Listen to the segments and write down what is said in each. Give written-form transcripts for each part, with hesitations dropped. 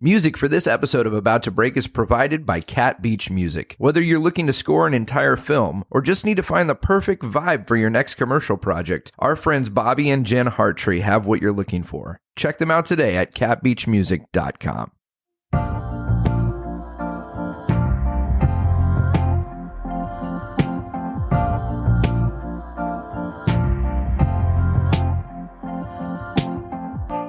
Music for this episode of About to Break is provided by Cat Beach Music. Whether you're looking to score an entire film or just need to find the perfect vibe for your next commercial project, our friends Bobby and Jen Hartree have what you're looking for. Check them out today at catbeachmusic.com.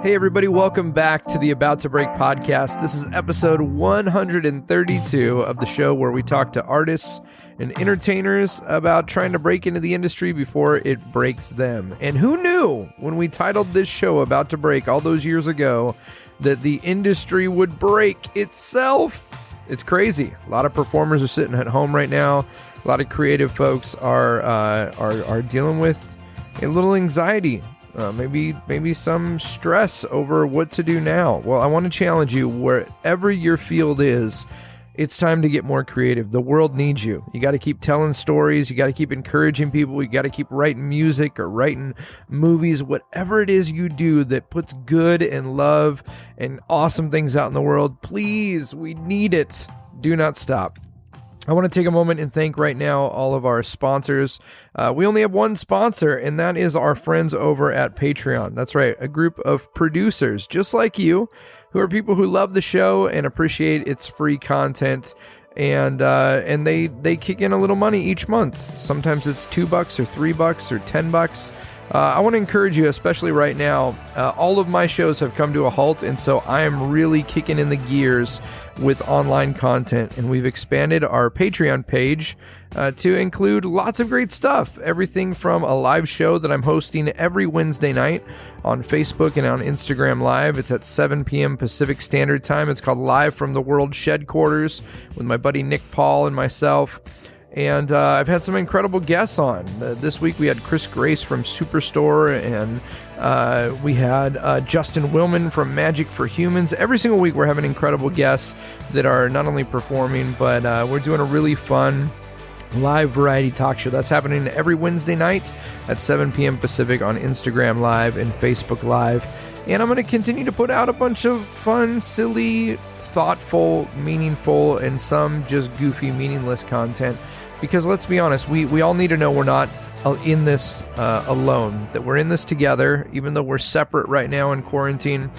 Hey everybody, welcome back to the About to Break podcast. This is episode 132 of the show where we talk to artists and entertainers about trying to break into the industry before it breaks them. And who knew when we titled this show About to Break all those years ago that the industry would break itself? It's crazy. A lot of performers are sitting at home right now. A lot of creative folks are dealing with a little anxiety. Maybe some stress over what to do now. Well, I want to challenge you, wherever your field is, it's time to get more creative. The world needs you. You got to keep telling stories. You got to keep encouraging people. You got to keep writing music or writing movies, whatever it is you do that puts good and love and awesome things out in the world. Please, we need it. Do not stop. I want to take a moment and thank right now all of our sponsors. We only have one sponsor, and that is our friends over at Patreon. That's right, a group of producers just like you, who are people who love the show and appreciate its free content, and they kick in a little money each month. Sometimes it's $2 or $3 or $10. I want to encourage you, especially right now. All of my shows have come to a halt, and so I am really kicking in the gears with online content, and we've expanded our Patreon page to include lots of great stuff. Everything from a live show that I'm hosting every Wednesday night on Facebook and on Instagram Live. It's at 7 p.m. Pacific Standard Time. It's called Live from the World Shed Quarters with my buddy Nick Paul and myself. And I've had some incredible guests on. This week we had Chris Grace from Superstore, and we had Justin Willman from Magic for Humans. Every single week we're having incredible guests that are not only performing, but we're doing a really fun live variety talk show. That's happening every Wednesday night at 7 p.m. Pacific on Instagram Live and Facebook Live. And I'm going to continue to put out a bunch of fun, silly, thoughtful, meaningful, and some just goofy, meaningless content. Because let's be honest, we all need to know we're not in this alone, that we're in this together. Even though we're separate right now in quarantine,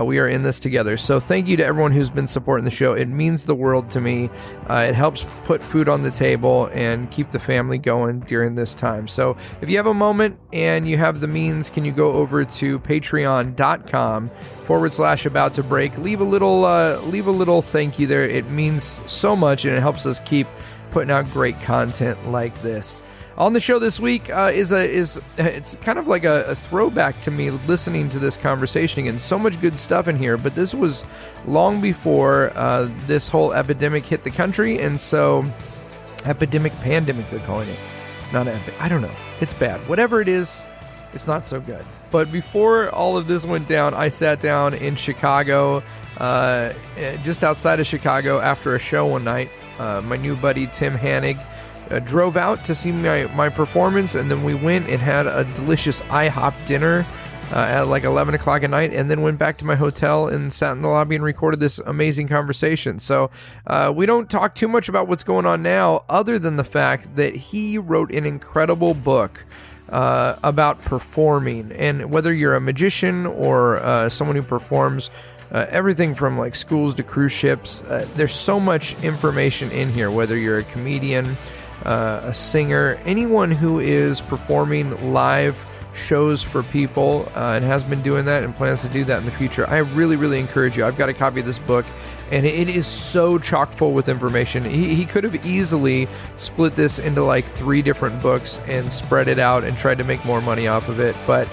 we are in this together. So thank you to everyone who's been supporting the show. It means the world to me. It helps put food on the table and keep the family going during this time. So if you have a moment and you have the means, can you go over to patreon.com/about to break? Leave a little thank you there. It means so much, and it helps us keep putting out great content like this. On the show this week it's kind of like a throwback to me listening to this conversation again. So much good stuff in here, but this was long before this whole epidemic hit the country, and so pandemic they're calling it, not epic. I don't know. It's bad. Whatever it is, it's not so good. But before all of this went down, I sat down in Chicago, just outside of Chicago, after a show one night. My new buddy Tim Hannig drove out to see my performance, and then we went and had a delicious IHOP dinner at like 11 o'clock at night, and then went back to my hotel and sat in the lobby and recorded this amazing conversation. So we don't talk too much about what's going on now, other than the fact that he wrote an incredible book about performing. And whether you're a magician or someone who performs, everything from like schools to cruise ships, there's so much information in here, whether you're a comedian, a singer, anyone who is performing live shows for people and has been doing that and plans to do that in the future. I really, really encourage you. I've got a copy of this book, and it is so chock full with information. He could have easily split this into like 3 different books and spread it out and tried to make more money off of it, but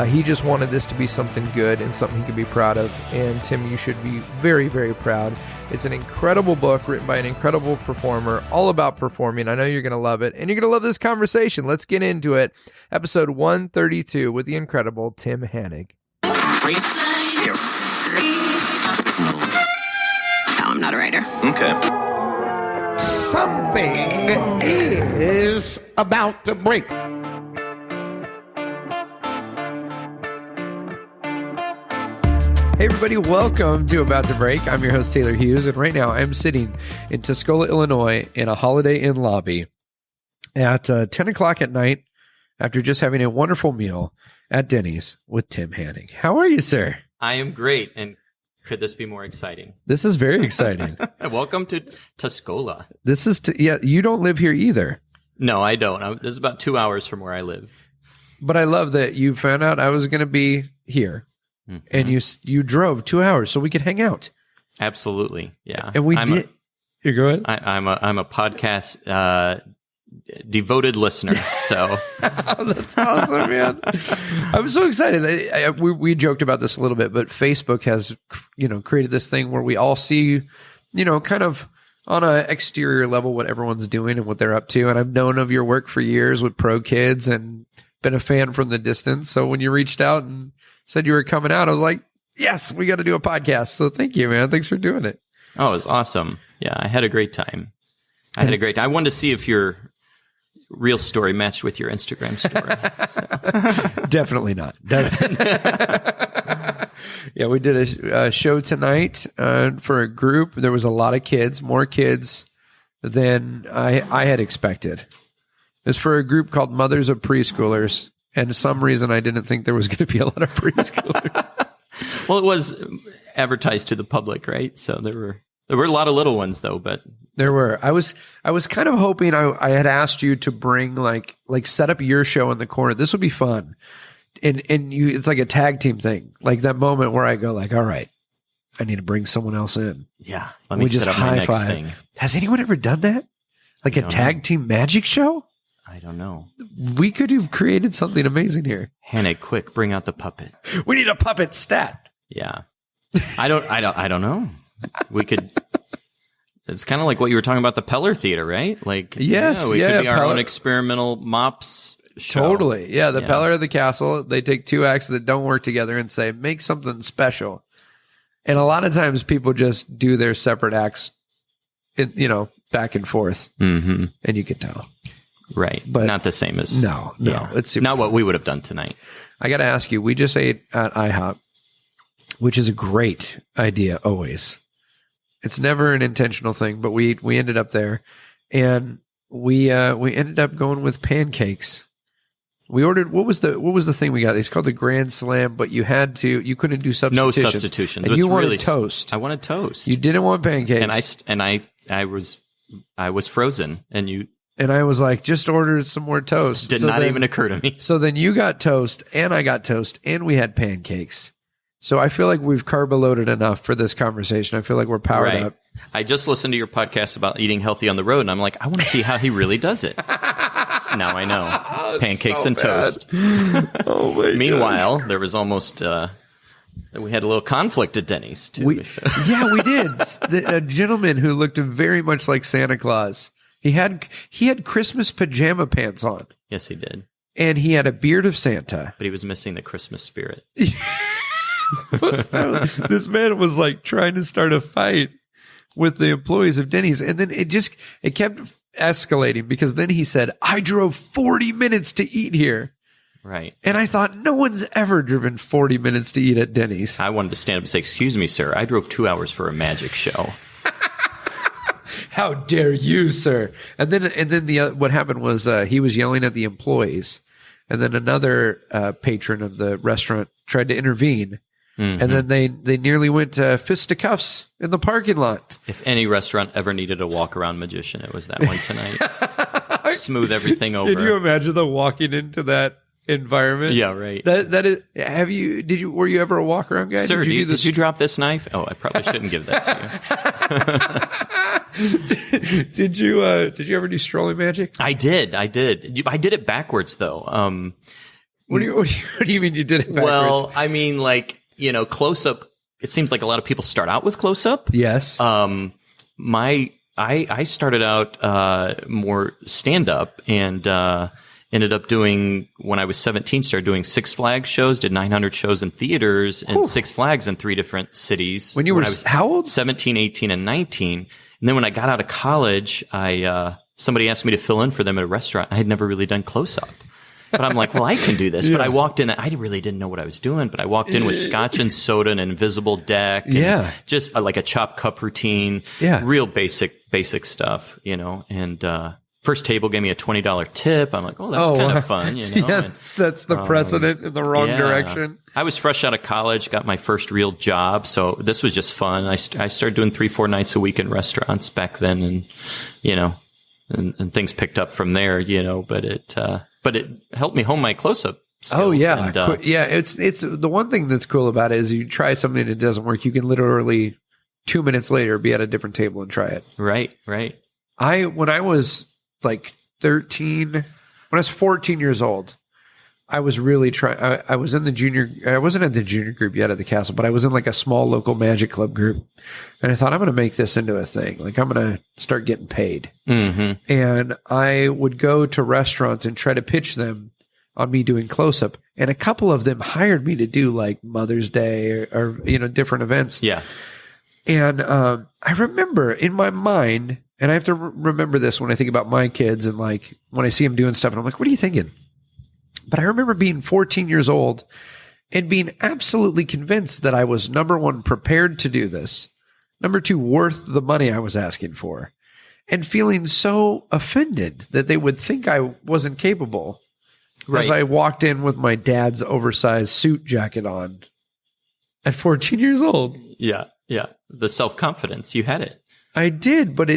he just wanted this to be something good and something he could be proud of. And Tim, you should be very, very proud. It's an incredible book written by an incredible performer, all about performing. I know you're going to love it, and you're going to love this conversation. Let's get into it. Episode 132 with the incredible Tim Hannig. No, I'm not a writer. Okay. Something is about to break. Hey everybody, welcome to About to Break. I'm your host, Taylor Hughes, and right now I'm sitting in Tuscola, Illinois in a Holiday Inn lobby at 10 o'clock at night after just having a wonderful meal at Denny's with Tim Hannig. How are you, sir? I am great, and could this be more exciting? This is very exciting. Welcome to Tuscola. This is, you don't live here either. No, I don't. This is about 2 hours from where I live. But I love that you found out I was going to be here. Mm-hmm. And you drove 2 hours so we could hang out. Absolutely, yeah. And we did. You go ahead. I'm a podcast devoted listener. So that's awesome, man. I'm so excited. We joked about this a little bit, but Facebook has created this thing where we all see, kind of on an exterior level what everyone's doing and what they're up to. And I've known of your work for years with Pro Kids and been a fan from the distance. So when you reached out and said you were coming out, I was like, yes, we got to do a podcast. So thank you, man. Thanks for doing it. Oh, it was awesome. Yeah, I had a great time. I wanted to see if your real story matched with your Instagram story. So. Definitely not. Yeah, we did a show tonight for a group. There was a lot of kids, more kids than I had expected. It was for a group called Mothers of Preschoolers. And for some reason, I didn't think there was going to be a lot of preschoolers. Well, it was advertised to the public, right? So there were a lot of little ones, though. But there were. I was kind of hoping I had asked you to bring like set up your show in the corner. This would be fun, and it's like a tag team thing, like that moment where I go like, all right, I need to bring someone else in. Yeah, let me set up my next thing. Has anyone ever done that? Like a tag team magic show? I don't know. We could have created something amazing here. Hannig, quick, bring out the puppet. We need a puppet stat. Yeah. I don't know. We could. It's kind of like what you were talking about the Peller Theater, right? Like, yes, we could be our Peller. Own experimental mops show. Totally. Yeah, the Peller of the Castle. They take two acts that don't work together and say, make something special. And a lot of times people just do their separate acts, back and forth. Mm-hmm. And you can tell. Right. But not the same as... No. It's not what we would have done tonight. I got to ask you, we just ate at IHOP, which is a great idea always. It's never an intentional thing, but we ended up there, and we ended up going with pancakes. We ordered, what was the thing we got? It's called the Grand Slam, but you couldn't do substitutions. No substitutions. And you wanted toast. I wanted toast. You didn't want pancakes. And I was frozen, and I was like, just order some more toast. Did not even occur to me. So then you got toast, and I got toast, and we had pancakes. So I feel like we've carb-loaded enough for this conversation. I feel like we're powered up. I just listened to your podcast about eating healthy on the road, and I'm like, I want to see how he really does it. So now I know. Pancakes and toast. Oh, my Meanwhile, there was almost... we had a little conflict at Denny's, too. Yeah, we did. A gentleman who looked very much like Santa Claus. He had Christmas pajama pants on. Yes, he did. And he had a beard of Santa. But he was missing the Christmas spirit. This man was like trying to start a fight with the employees of Denny's. And then it kept escalating because then he said, I drove 40 minutes to eat here. Right. And I thought, no one's ever driven 40 minutes to eat at Denny's. I wanted to stand up and say, excuse me, sir, I drove 2 hours for a magic show. How dare you, sir? And then what happened was he was yelling at the employees, and then another patron of the restaurant tried to intervene, and then they nearly went to fisticuffs in the parking lot. If any restaurant ever needed a walk-around magician, it was that one tonight. Smooth everything over. Can you imagine them walking into that environment? Yeah, right. That is. Were you ever a walk-around guy? Sir, did you drop this knife? Oh, I probably shouldn't give that to you. Did you ever do strolling magic? I did. I did it backwards though. What do you mean you did it backwards? Well, I mean, like, close up. It seems like a lot of people start out with close up. Yes. I started out more stand up and ended up doing, when I was 17, started doing Six Flags shows, did 900 shows in theaters and Six Flags in 3 different cities. When you were how old? 17, 18, and 19. And then when I got out of college, somebody asked me to fill in for them at a restaurant. I had never really done close up. But I'm like, well, I can do this. But I walked in, I really didn't know what I was doing, but I walked in with scotch and soda and an invisible deck. And just like a chopped cup routine. Yeah. Real basic stuff, and, first table gave me a $20 tip. I'm like, oh, that's kind of fun, Yeah, sets the precedent in the wrong direction. I was fresh out of college, got my first real job, so this was just fun. I started doing 3-4 nights a week in restaurants back then, and and things picked up from there, But it helped me hone my close-up skills. Oh yeah, and, It's the one thing that's cool about it is you try something that doesn't work, you can literally 2 minutes later be at a different table and try it. Right. When I was like 13, when I was 14 years old, I was really trying. I was in the junior. I wasn't at the junior group yet at the castle, but I was in like a small local magic club group, and I thought I'm going to make this into a thing. Like I'm going to start getting paid. Mm-hmm. And I would go to restaurants and try to pitch them on me doing close up, and a couple of them hired me to do like Mother's Day or different events. Yeah. And I remember in my mind. And I have to remember this when I think about my kids and like when I see them doing stuff and I'm like, what are you thinking? But I remember being 14 years old and being absolutely convinced that I was, number one, prepared to do this. Number two, worth the money I was asking for. And feeling so offended that they would think I wasn't capable. Right. As I walked in with my dad's oversized suit jacket on at 14 years old. Yeah. The self-confidence, you had it. I did, but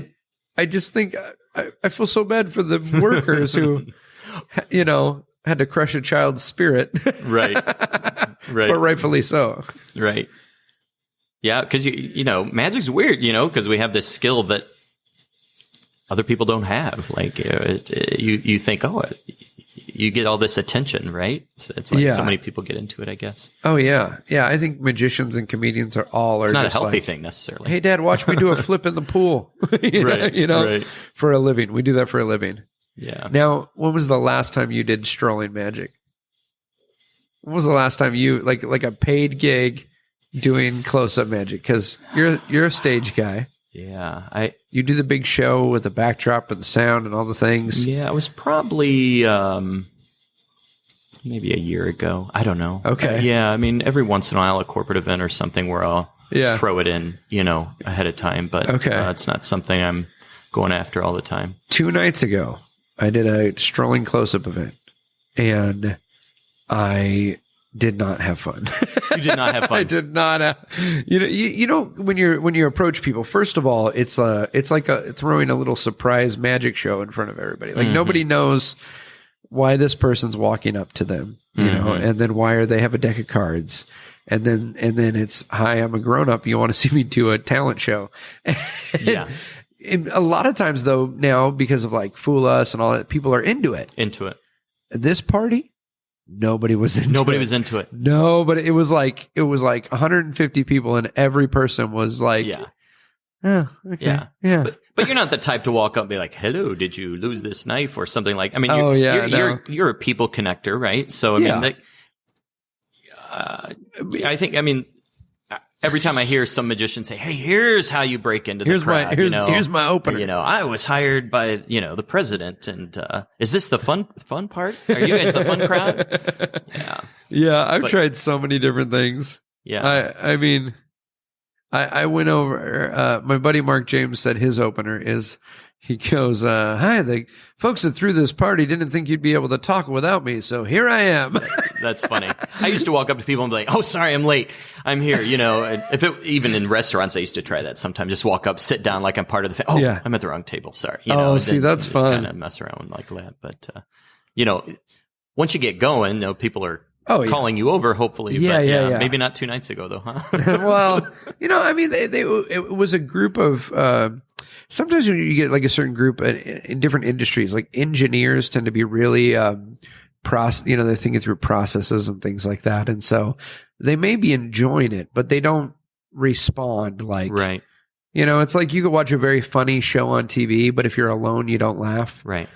I just think I feel so bad for the workers who, had to crush a child's spirit. Right. But rightfully so. Right. Yeah, because, magic's weird, because we have this skill that other people don't have. Like, you think, you get all this attention, right? So it's why so many people get into it, I guess. Oh, yeah. Yeah, I think magicians and comedians are It's not a healthy thing, necessarily. Hey, Dad, watch me do a flip in the pool. Right. For a living. We do that for a living. Yeah. Now, when was the last time you did strolling magic? When was the last time you, like a paid gig doing close-up magic? Because you're a stage guy. Yeah, you do the big show with the backdrop and the sound and all the things. Yeah, it was probably maybe a year ago. I don't know. Okay. Yeah, I mean, every once in a while, a corporate event or something where I'll throw it in, ahead of time. But it's not something I'm going after all the time. 2 nights ago, I did a strolling close-up event, and I did not have fun. You did not have fun. I did not. When you approach people, first of all, it's like throwing a little surprise magic show in front of everybody. Like nobody knows why this person's walking up to them, and then why they have a deck of cards, and then it's, hi, I'm a grown up. You want to see me do a talent show? Yeah. A lot of times, though, now because of like Fool Us and all that, people are into it. This party. Nobody was into it. No, but it was like 150 people, and every person was like, oh, okay. Yeah. But you're not the type to walk up and be like, hello, did you lose this knife or something like, I mean, you're a people connector, right? So, I think, every time I hear some magician say, hey, here's how you break into the crowd. Here's my opener. I was hired by, the president. And is this the fun part? Are you guys the fun crowd? Yeah. Yeah, I've tried so many different things. Yeah. I went over, my buddy Mark James said his opener is, he goes, hi, the folks that threw this party didn't think you'd be able to talk without me, so here I am. That's funny. I used to walk up to people and be like, oh, sorry, I'm late. I'm here, and even in restaurants, I used to try that sometimes. Just walk up, sit down like I'm part of the I'm at the wrong table, sorry. See, that's fun. Just kind of mess around like that. But, once you get going, people are calling you over, hopefully. Yeah. Maybe not 2 nights ago, though, huh? Well, it was a group of, sometimes when you get like a certain group in different industries, like engineers tend to be really, they're thinking through processes and things like that. And so they may be enjoying it, but they don't respond like, right. It's like you could watch a very funny show on TV, but if you're alone, you don't laugh. Right.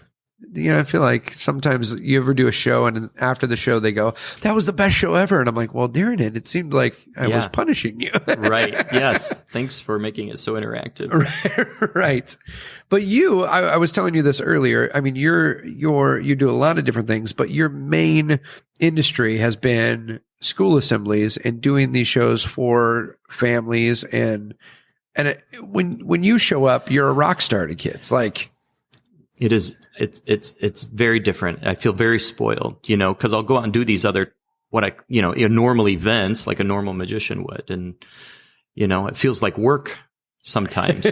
I feel like sometimes you ever do a show and after the show they go, that was the best show ever. And I'm like, well, during it seemed like I was punishing you. Right. Yes. Thanks for making it so interactive. Right. But I was telling you this earlier. I mean, you do a lot of different things, but your main industry has been school assemblies and doing these shows for families. And when you show up, you're a rock star to kids. Like, it's very different. I feel very spoiled, because I'll go out and do these other, normal events like a normal magician would. And, it feels like work sometimes,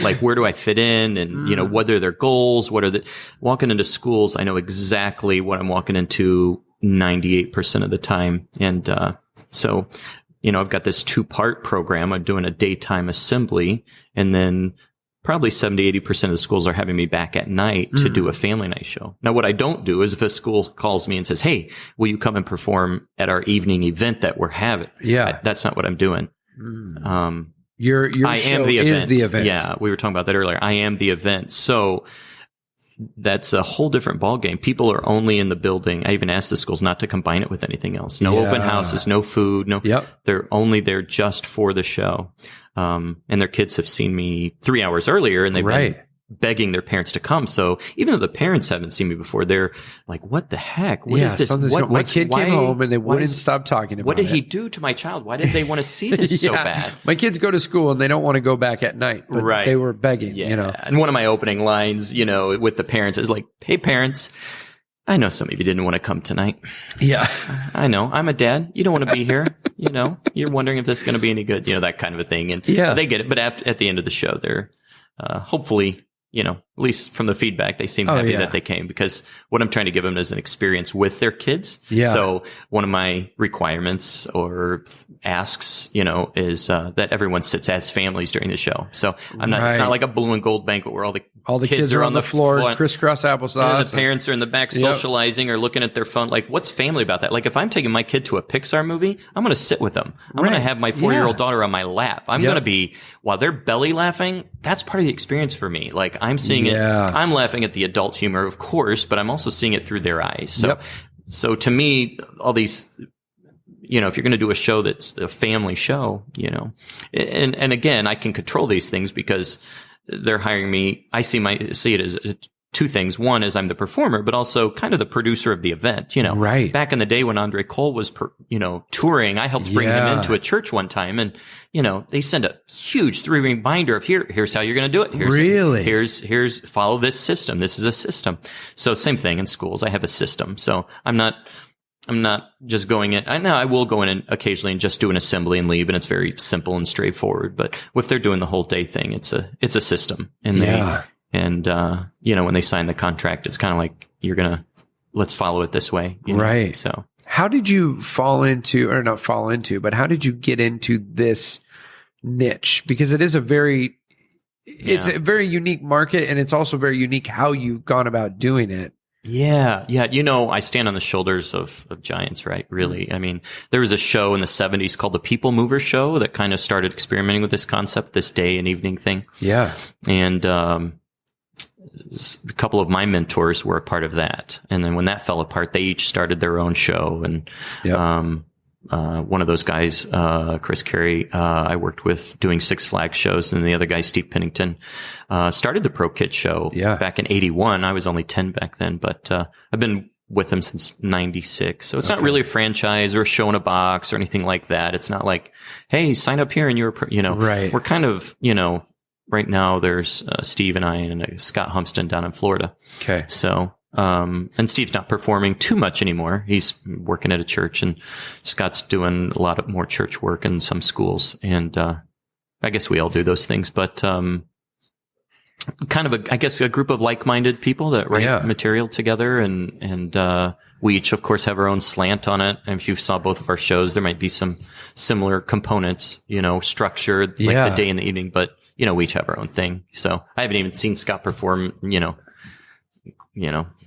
like where do I fit in? And, what are their goals? Walking into schools, I know exactly what I'm walking into 98% of the time. And, so, I've got this 2-part program. I'm doing a daytime assembly, and then probably 70-80% of the schools are having me back at night to do a family night show. Now, what I don't do is if a school calls me and says, hey, will you come and perform at our evening event that we're having? Yeah. That's not what I'm doing. Your I show am the event. is the event. Yeah. We were talking about that earlier. I am the event. So that's a whole different ballgame. People are only in the building. I even asked the schools not to combine it with anything else. No open houses, no food, they're only there just for the show. And their kids have seen me 3 hours earlier and they've been begging their parents to come. So even though the parents haven't seen me before, they're like, what the heck? What is this? My kid came home and they wouldn't stop talking about it. What did he do to my child? Why did they want to see this so bad? My kids go to school and they don't want to go back at night, but they were begging, And one of my opening lines, with the parents is like, hey parents, I know some of you didn't want to come tonight. Yeah. I know. I'm a dad. You don't want to be here. You're wondering if this is going to be any good, that kind of a thing. And they get it. But at the end of the show, they're hopefully, at least from the feedback, they seem happy that they came, because what I'm trying to give them is an experience with their kids. Yeah. So one of my requirements or asks, is that everyone sits as families during the show. So I'm not. It's not like a blue and gold banquet where all the kids are on the floor, crisscross applesauce. And the parents are in the back socializing or looking at their phone. Like, what's family about that? Like, if I'm taking my kid to a Pixar movie, I'm going to sit with them. I'm going to have my 4-year-old daughter on my lap. I'm going to be, while they're belly laughing, that's part of the experience for me. Like, I'm seeing it. I'm laughing at the adult humor, of course, but I'm also seeing it through their eyes. So to me, all these, if you're going to do a show that's a family show, and again, I can control these things because they're hiring me. I see it as two things. One is I'm the performer, but also kind of the producer of the event. Back in the day when Andre Cole was, touring, I helped bring him into a church one time, and they send a huge 3-ring binder of here's how you're going to do it. Here's follow this system. This is a system. So same thing in schools. I have a system. So I'm not just going in. I know I will go in occasionally and just do an assembly and leave, and it's very simple and straightforward. But if they're doing the whole day thing, it's a system. And when they sign the contract, it's kind of like, let's follow it this way. Right. So how did you but how did you get into this niche? Because it is it's a very unique market, and it's also very unique how you've gone about doing it. Yeah. I stand on the shoulders of giants, right? Really. I mean, there was a show in the 70s called the People Mover Show that kind of started experimenting with this concept, this day and evening thing. Yeah. And a couple of my mentors were a part of that. And then when that fell apart, they each started their own show. And one of those guys, Chris Carey, I worked with doing Six Flags shows, and the other guy, Steve Pennington, started the Pro Kid show back in 81. I was only 10 back then, but I've been with him since 96. So it's not really a franchise or a show in a box or anything like that. It's not like, hey, sign up here and you're, we're kind of, right now there's Steve and I and Scott Humston down in Florida. Okay. So, and Steve's not performing too much anymore. He's working at a church, and Scott's doing a lot of more church work in some schools. And, I guess we all do those things, but, kind of a group of like-minded people that write material together, and we each, of course, have our own slant on it. And if you saw both of our shows, there might be some similar components, structured, like the day and the evening, but, we each have our own thing. So I haven't even seen Scott perform,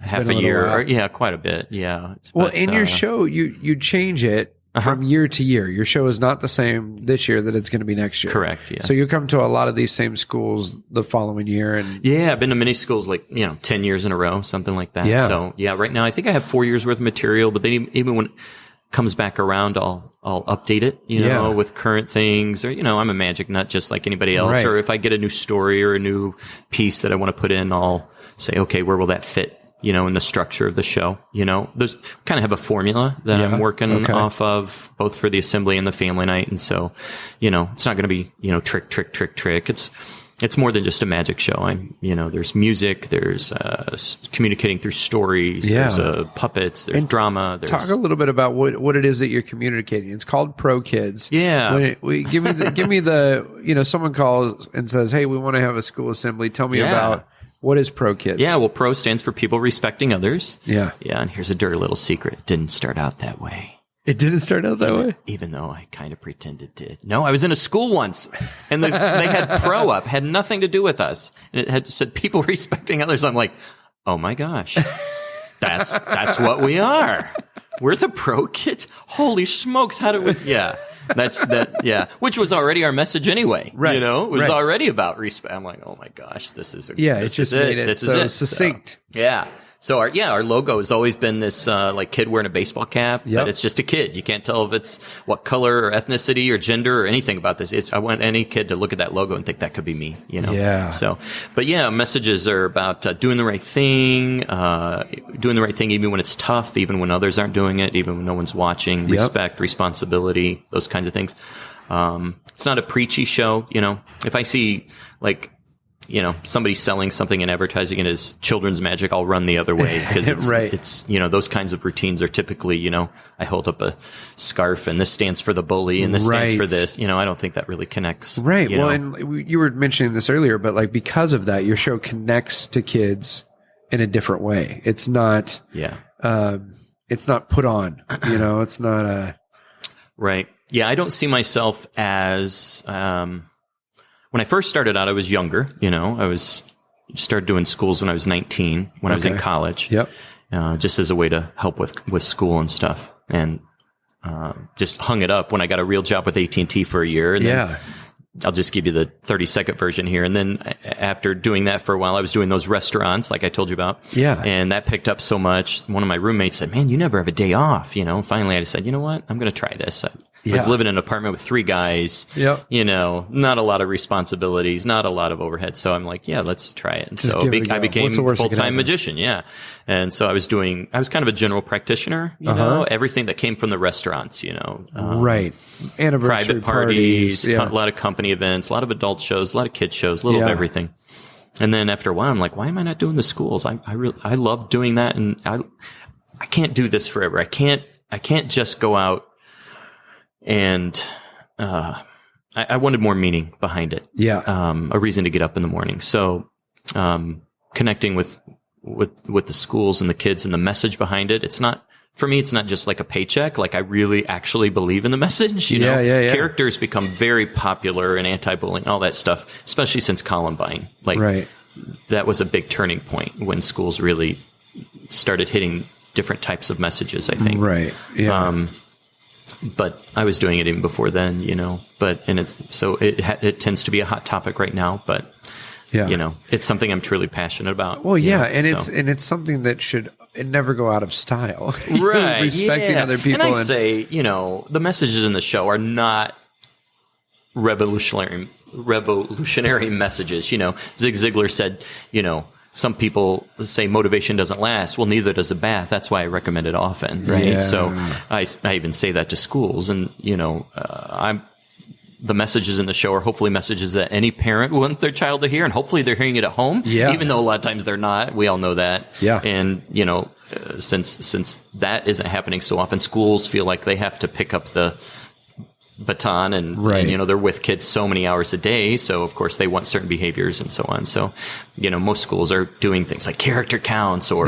half a year, or, quite a bit. Yeah. Well, in your show, you change it from year to year. Your show is not the same this year that it's going to be next year. Correct. Yeah. So you come to a lot of these same schools the following year, and I've been to many schools 10 years in a row, something like that. Yeah. So right now I think I have 4 years worth of material, but then even when it comes back around, I'll update it, with current things, or, I'm a magic nut just like anybody else. Right. Or if I get a new story or a new piece that I want to put in, I'll say, okay, where will that fit? In the structure of the show, there's kind of have a formula that I'm working off of, both for the assembly and the family night. And so, it's not going to be, trick. It's more than just a magic show. There's music, there's communicating through stories, there's puppets, there's drama. Talk a little bit about what it is that you're communicating. It's called Pro Kids. Yeah. Give me the someone calls and says, hey, we want to have a school assembly. Tell me about what is Pro Kids. Yeah, well, Pro stands for people respecting others. Yeah. Yeah, and here's a dirty little secret. It didn't start out that way. It didn't start out that way? Even though I kind of pretended it did. No, I was in a school once, and they had Pro up, had nothing to do with us. And it had said people respecting others. I'm like, oh my gosh, that's what we are. We're the Pro Kids? Holy smokes, how do we... Yeah. Which was already our message anyway. Right. It was already about respect. I'm like, oh my gosh, this is it's just made it so succinct. So, yeah. So our logo has always been this kid wearing a baseball cap, but it's just a kid. You can't tell if it's what color or ethnicity or gender or anything about this. I want any kid to look at that logo and think that could be me, Yeah. So, but messages are about doing the right thing even when it's tough, even when others aren't doing it, even when no one's watching, respect, responsibility, those kinds of things. It's not a preachy show, If I see somebody selling something and advertising it as children's magic, I'll run the other way, because it's those kinds of routines are typically, I hold up a scarf and this stands for the bully and this stands for this. I don't think that really connects. Right. Well, and you were mentioning this earlier, but because of that, your show connects to kids in a different way. It's not, it's not put on, it's not a. Right. Yeah. I don't see myself as, when I first started out, I was younger. I started doing schools when I was 19, when I was in college. Yep. Just as a way to help with school and stuff, and just hung it up when I got a real job with AT&T for a year. And then I'll just give you the 30-second version here. And then after doing that for a while, I was doing those restaurants, like I told you about. Yeah. And that picked up so much. One of my roommates said, "Man, you never have a day off." Finally, I decided, you know what? I'm going to try this. I was living in an apartment with 3 guys, not a lot of responsibilities, not a lot of overhead. So I'm like, let's try it. And just so I became a full-time magician. Yeah. And so I was kind of a general practitioner, everything that came from the restaurants, right. Anniversary private parties, a lot of company events, a lot of adult shows, a lot of kids shows, a little of everything. And then after a while, I'm like, why am I not doing the schools? I love doing that. And I can't do this forever. I can't just go out. And I wanted more meaning behind it. Yeah. A reason to get up in the morning. So connecting with the schools and the kids and the message behind it. It's not, for me, it's not just like a paycheck. Like, I really actually believe in the message. Characters become very popular and anti-bullying, all that stuff, especially since Columbine. That was a big turning point when schools really started hitting different types of messages, I think. Right. Yeah. But I was doing it even before then, it tends to be a hot topic right now, but it's something I'm truly passionate about. Well, it's something that should never go out of style. Right. Respecting other people. And I say, the messages in the show are not revolutionary messages. Zig Ziglar said, some people say motivation doesn't last. Well, neither does a bath. That's why I recommend it often, right? Yeah. So I even say that to schools, and the messages in the show are hopefully messages that any parent wants their child to hear, and hopefully they're hearing it at home. Yeah. Even though a lot of times they're not. We all know that. Yeah. And since that isn't happening so often, schools feel like they have to pick up the baton and they're with kids so many hours a day. So of course they want certain behaviors and so on. So, most schools are doing things like character counts or,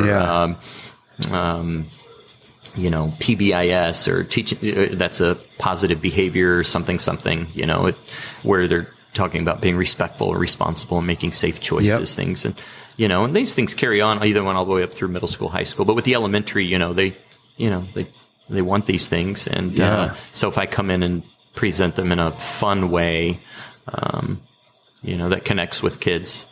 PBIS or teaching, that's a positive behavior or something, where they're talking about being respectful or responsible and making safe choices, things. And, and these things carry on either one all the way up through middle school, high school. But with the elementary, they they want these things. And so if I come in and present them in a fun way, that connects with kids,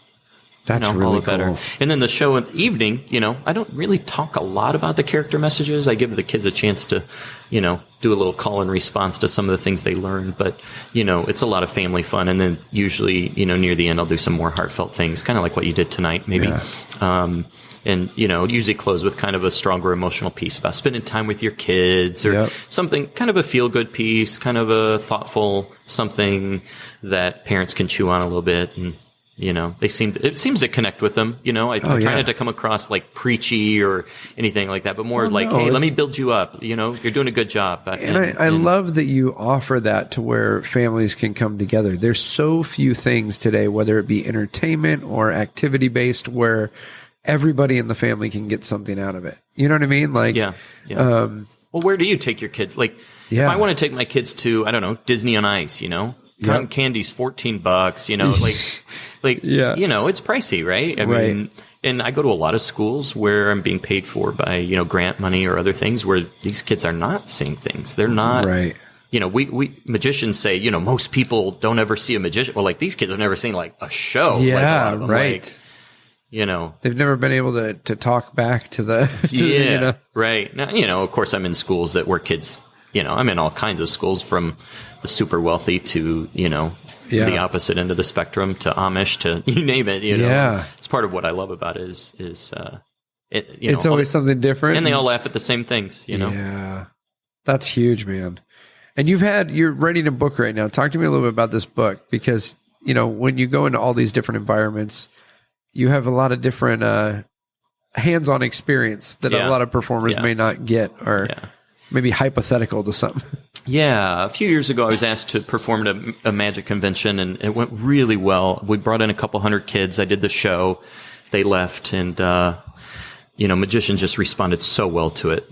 that's really all the cool. better. And then the show in the evening, I don't really talk a lot about the character messages. I give the kids a chance to, do a little call and response to some of the things they learn. But, it's a lot of family fun. And then usually, near the end, I'll do some more heartfelt things, kind of like what you did tonight, maybe. Yeah. And, usually close with kind of a stronger emotional piece about spending time with your kids or something, kind of a feel-good piece, kind of a thoughtful something that parents can chew on a little bit. And, it seems to connect with them. I try not to come across like preachy or anything like that, but more hey, let me build you up. You're doing a good job. And I love that you offer that to where families can come together. There's so few things today, whether it be entertainment or activity-based, where everybody in the family can get something out of it. You know what I mean? Like, well, where do you take your kids? Like, if I want to take my kids to, I don't know, Disney on Ice, cotton candy's $14, it's pricey, right? I mean, and I go to a lot of schools where I'm being paid for by, grant money or other things where these kids are not seeing things. They're not, we magicians say, most people don't ever see a magician. Well, like these kids have never seen like a show. Yeah, right. They've never been able to talk back to the, right. Now, of course I'm in schools where kids, I'm in all kinds of schools from the super wealthy to, the opposite end of the spectrum to Amish to you name it, It's part of what I love about it is it's always something different. And they all laugh at the same things, Yeah. That's huge, man. And you're writing a book right now. Talk to me a little bit about this book because, when you go into all these different environments, you have a lot of different hands-on experience that a lot of performers may not get or maybe hypothetical to something. Yeah. A few years ago, I was asked to perform at a magic convention, and it went really well. We brought in a couple hundred kids. I did the show. They left, and, magicians just responded so well to it.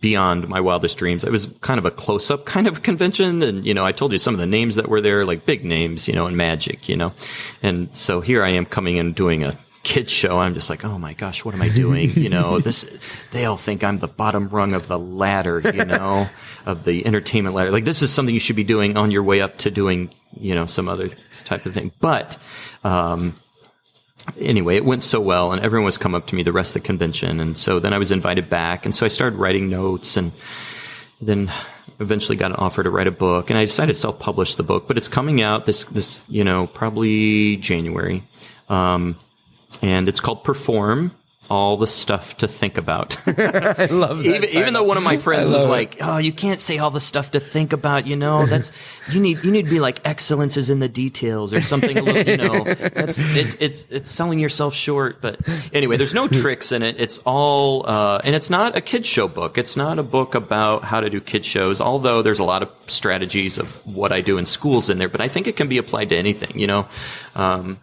Beyond my wildest dreams. It was kind of a close-up kind of convention. And, I told you some of the names that were there, like big names, in magic, And so here I am coming in doing a kids show. I'm just like, oh my gosh, what am I doing? They all think I'm the bottom rung of the ladder, of the entertainment ladder. Like this is something you should be doing on your way up to doing, some other type of thing. But, anyway, it went so well and everyone was come up to me the rest of the convention. And so then I was invited back. And so I started writing notes and then eventually got an offer to write a book. And I decided to self-publish the book, but it's coming out this probably January. And it's called Perform, All the Stuff to Think About. I love that. Even though one of my friends was like, "Oh, you can't say all the stuff to think about, that's you need to be like excellence is in the details or something a little, it's selling yourself short." But anyway, there's no tricks in it. It's all and it's not a kids show book. It's not a book about how to do kids shows, although there's a lot of strategies of what I do in schools in there, but I think it can be applied to anything, we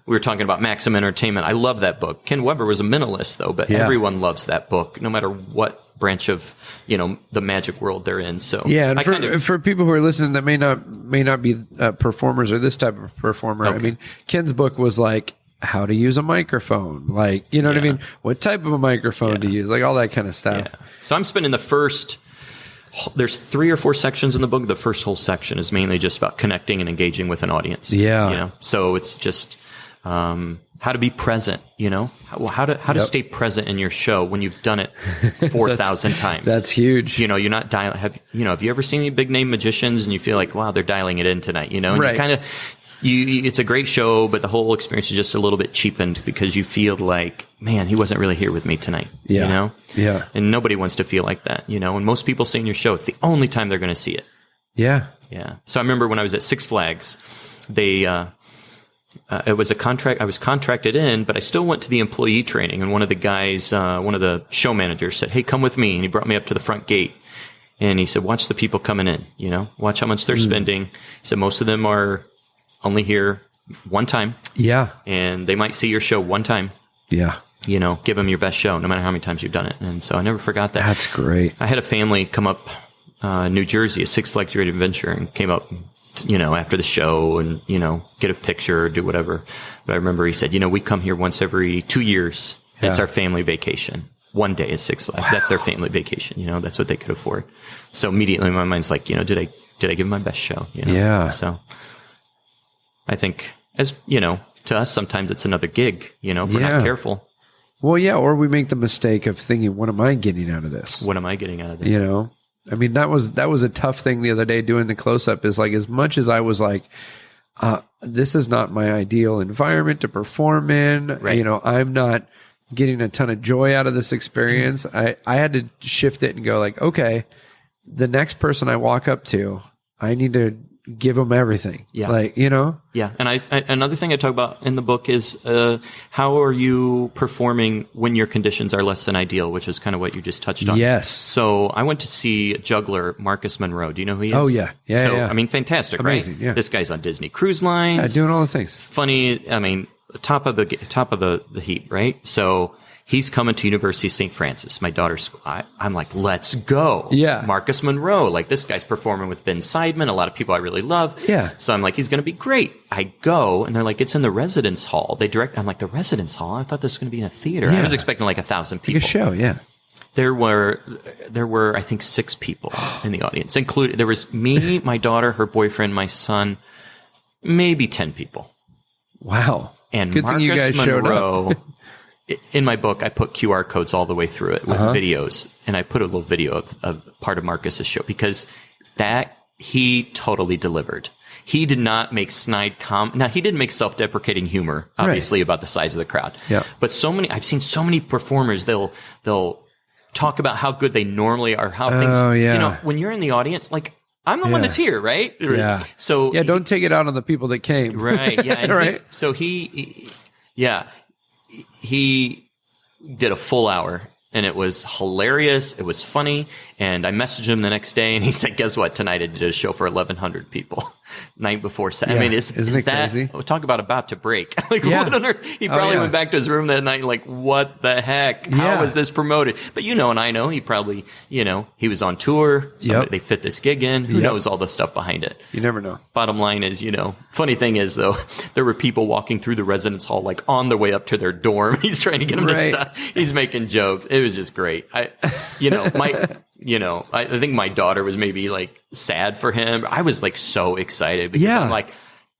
were talking about Maximum Entertainment. I love that book. Ken Weber was a minimalist though, but everyone loves that book, no matter what branch of the magic world they're in. So and for people who are listening that may not be performers or this type of performer, I mean, Ken's book was like how to use a microphone, like what I mean, what type of a microphone to use, like all that kind of stuff. So I'm spending there's 3 or 4 sections in the book. The first whole section is mainly just about connecting and engaging with an audience. So it's just how to be present, how to stay present in your show when you've done it 4,000 times. That's huge. You're not dialing. Have you ever seen any big name magicians and you feel like, wow, they're dialing it in tonight, and you kind of, it's a great show, but the whole experience is just a little bit cheapened because you feel like, man, he wasn't really here with me tonight. And nobody wants to feel like that, and most people say in your show, it's the only time they're going to see it. So I remember when I was at Six Flags, it was a contract. I was contracted in, but I still went to the employee training. And one of the guys, one of the show managers said, "Hey, come with me." And he brought me up to the front gate. And he said, "Watch the people coming in, watch how much they're spending." He said, "Most of them are only here one time. And they might see your show one time. Give them your best show, no matter how many times you've done it." And so I never forgot that. That's great. I had a family come up, New Jersey, a Six Flags Great Adventure, and came up, after the show and, get a picture or do whatever. But I remember he said, we come here once every 2 years. It's our family vacation. one day at Six Flags. Wow. That's their family vacation. You know, that's what they could afford. So immediately my mind's like, you know, did I give them my best show? You know? Yeah. So I think, as you know, to us, sometimes it's another gig, you know, if we're not careful. Well, yeah. Or we make the mistake of thinking, what am I getting out of this? What am I getting out of this? You know, I mean, that was a tough thing the other day doing the close up, is like, as much as I was like, this is not my ideal environment to perform in. Right. You know, I'm not getting a ton of joy out of this experience. I had to shift it and go like, okay, the next person I walk up to, I need to give them everything. Yeah. Like, you know? Yeah. And I another thing I talk about in the book is, how are you performing when your conditions are less than ideal, which is kind of what you just touched on. Yes. So I went to see a juggler, Marcus Monroe. Do you know who he is? Oh yeah. Yeah. So, yeah. I mean, fantastic, amazing, right? Yeah. This guy's on Disney Cruise Lines. Doing all the things. Funny. I mean, top of the heat, right? So he's coming to University of St. Francis, my daughter's school. I'm like, let's go. Yeah. Marcus Monroe. Like, this guy's performing with Ben Seidman, a lot of people I really love. Yeah. So I'm like, he's going to be great. I go, and they're like, it's in the residence hall. I'm like, the residence hall? I thought this was going to be in a theater. Yeah. I was expecting like 1,000 people. Like a show, yeah. There were, I think, 6 people in the audience. There was me, my daughter, her boyfriend, my son, maybe 10 people. Wow. And good Marcus thing you guys Monroe, showed up. In my book, I put QR codes all the way through it with videos, and I put a little video of part of Marcus's show, because he totally delivered. He did not make snide Now, he didn't make self-deprecating humor, obviously, about the size of the crowd. Yeah. But I've seen so many performers, they'll talk about how good they normally are, how things, you know, when you're in the audience, like, I'm the one that's here, right? Yeah. So don't take it out on the people that came. Right. Yeah. And right. He did a full hour, and it was hilarious. It was funny. And I messaged him the next day, and he said, guess what? Tonight I did a show for 1,100 people night before. Yeah. I mean, isn't it crazy? Talk about to break. Like, what on earth? He probably went back to his room that night like, what the heck? How was this promoted? But you know, and I know he probably, you know, he was on tour. They fit this gig in. Who knows all the stuff behind it? You never know. Bottom line is, you know, funny thing is, though, there were people walking through the residence hall, like on their way up to their dorm. He's trying to get them to stop. He's making jokes. It was just great. I think my daughter was maybe like sad for him. I was like so excited because I'm like,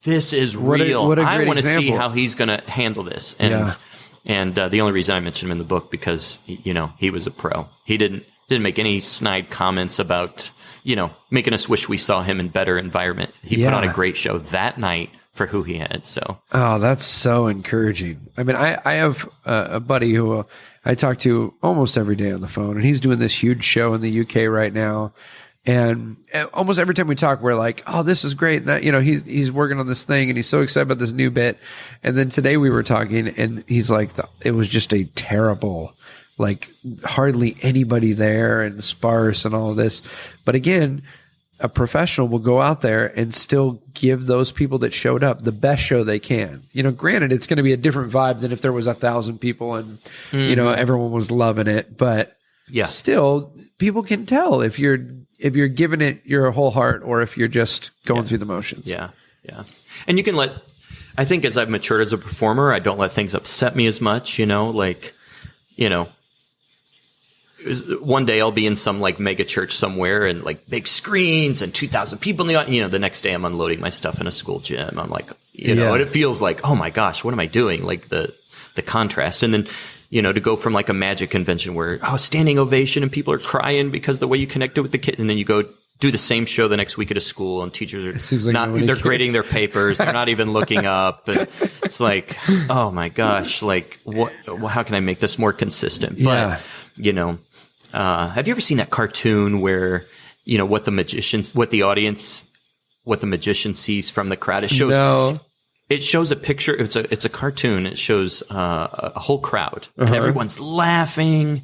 this is real. I want to see how he's going to handle this. And the only reason I mentioned him in the book, because, you know, he was a pro. He didn't make any snide comments about, you know, making us wish we saw him in better environment. He put on a great show that night for who he had. So, that's so encouraging. I mean, I have a buddy who I talk to almost every day on the phone, and he's doing this huge show in the UK right now. And almost every time we talk, we're like, "Oh, this is great!" And that, you know, he's working on this thing, and he's so excited about this new bit. And then today we were talking, and he's like, "It was just a terrible, like, hardly anybody there, and sparse, and all of this." But again, a professional will go out there and still give those people that showed up the best show they can. You know, granted, it's going to be a different vibe than if there was 1,000 people and, you know, everyone was loving it. But still, people can tell if you're giving it your whole heart or if you're just going through the motions. Yeah. Yeah. And you can I think as I've matured as a performer, I don't let things upset me as much, you know, like, you know, one day I'll be in some like mega church somewhere and like big screens and 2,000 people in the audience. You know, the next day I'm unloading my stuff in a school gym. I'm like, you know, and it feels like, oh my gosh, what am I doing? Like the contrast. And then, you know, to go from like a magic convention where, standing ovation and people are crying because the way you connected with the kid. And then you go do the same show the next week at a school and teachers are they're grading their papers. They're not even looking up. And it's like, oh my gosh, like how can I make this more consistent? But, you know, have you ever seen that cartoon where, you know, what the magician sees from the crowd? It shows a picture. It's a cartoon. It shows a whole crowd and everyone's laughing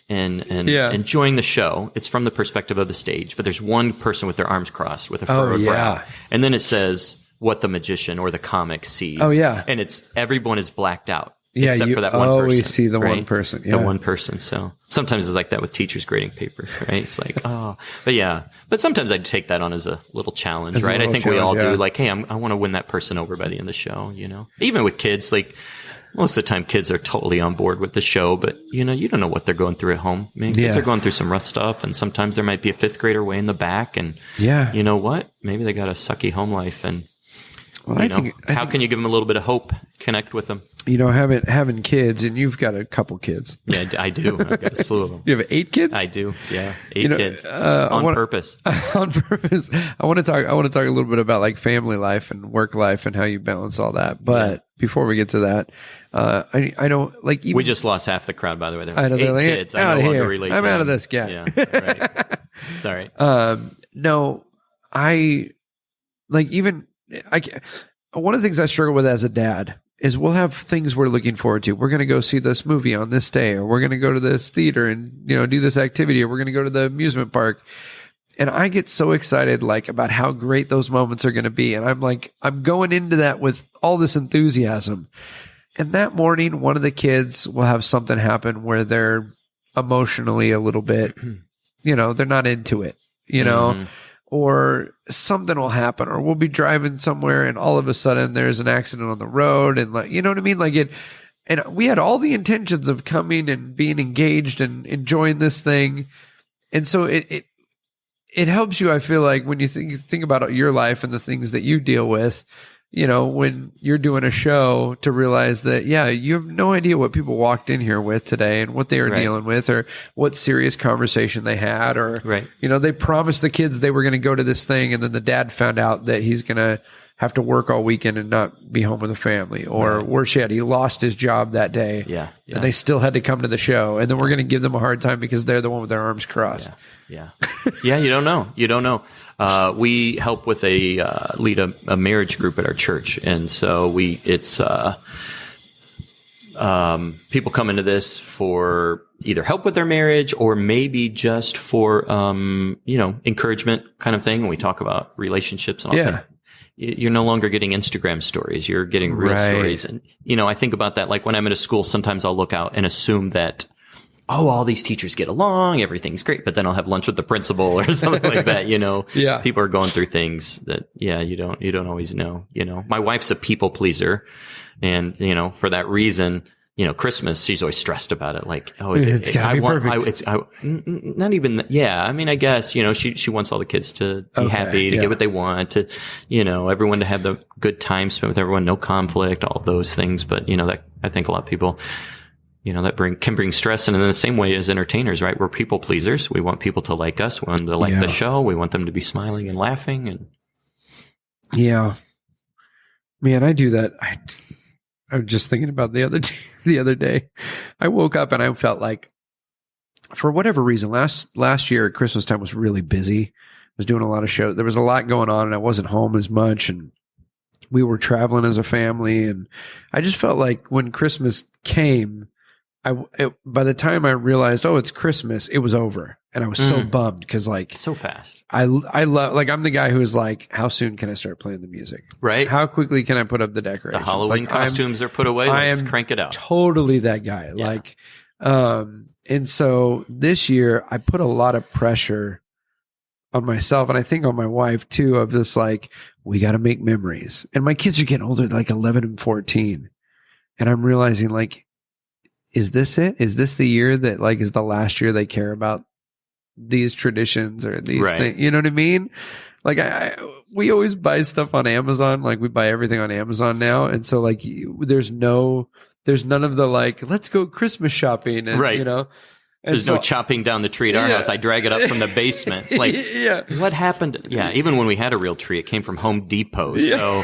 and enjoying the show. It's from the perspective of the stage, but there's one person with their arms crossed with a furrowed brow. And then it says what the magician or the comic sees. And everyone is blacked out. Except for that one person. Always see the one person. The one person. So sometimes it's like that with teachers grading papers, right? It's like, but sometimes I take that on as a little challenge, right? I think we all do. Like, hey, I want to win that person over by the end of the show, you know? Even with kids, like, most of the time kids are totally on board with the show, but you don't know what they're going through at home. I mean, kids are going through some rough stuff, and sometimes there might be a fifth grader way in the back, and you know what? Maybe they got a sucky home life, and how can you give them a little bit of hope? Connect with them. Having kids, and you've got a couple kids. Yeah, I do. I've got a slew of them. You have 8 kids? I do. Yeah, 8 kids on purpose. On purpose. I want to talk a little bit about like family life and work life and how you balance all that. But before we get to that, I know like we just lost half the crowd. By the way, there I know 8 kids. I no longer relate. I'm to out them. of this guy. Yeah, right. It's all right. No, one of the things I struggle with as a dad is we'll have things we're looking forward to. We're going to go see this movie on this day, or we're going to go to this theater and, do this activity, or we're going to go to the amusement park. And I get so excited like about how great those moments are going to be. And I'm going into that with all this enthusiasm. And that morning, one of the kids will have something happen where they're emotionally a little bit, they're not into it, or something will happen, or we'll be driving somewhere and all of a sudden there's an accident on the road, and like, you know what I mean? Like and we had all the intentions of coming and being engaged and enjoying this thing. And so it helps you, I feel like, when you think about your life and the things that you deal with, when you're doing a show, to realize that, you have no idea what people walked in here with today and what they were dealing with, or what serious conversation they had, or, they promised the kids they were going to go to this thing, and then the dad found out that he's going to have to work all weekend and not be home with the family, or worse yet, he lost his job that day. And they still had to come to the show, and then we're going to give them a hard time because they're the one with their arms crossed. Yeah. You don't know. We help with lead a marriage group at our church. And so it's people come into this for either help with their marriage, or maybe just for, encouragement kind of thing. And we talk about relationships and all that. You're no longer getting Instagram stories. You're getting real stories. And, I think about that. Like when I'm at a school, sometimes I'll look out and assume that, all these teachers get along, everything's great, but then I'll have lunch with the principal or something like that. People are going through things that, you don't always know. My wife's a people pleaser, and, for that reason, Christmas, she's always stressed about it. Like, it's gotta be perfect. Not even, I mean, I guess, she wants all the kids to be happy, to get what they want, to, everyone to have the good time spent with everyone, no conflict, all of those things. But, that I think a lot of people, that can bring stress. And in the same way as entertainers, right? We're people pleasers. We want people to like us. We want them to like the show. We want them to be smiling and laughing. And man, I do that. I was just thinking about the other day. I woke up and I felt like, for whatever reason, last year at Christmas time was really busy. I was doing a lot of shows. There was a lot going on, and I wasn't home as much, and we were traveling as a family. And I just felt like when Christmas came, by the time I realized, it's Christmas, it was over. And I was so bummed because, like, so fast. I love, like, I'm the guy who's like, how soon can I start playing the music? Right. How quickly can I put up the decorations? The Halloween costumes are put away. Let's crank it out. Totally that guy. Yeah. Like, and so this year I put a lot of pressure on myself, and I think on my wife too, of just like, we got to make memories. And my kids are getting older, like 11 and 14. And I'm realizing, like, is this it? Is this the year that, like, is the last year they care about these traditions or these things? You know what I mean? Like, we always buy stuff on Amazon. Like, we buy everything on Amazon now. And so, like, there's none of the, like, let's go Christmas shopping. And, There's no chopping down the tree at our house. I drag it up from the basement. It's like, what happened? Yeah, even when we had a real tree, it came from Home Depot. So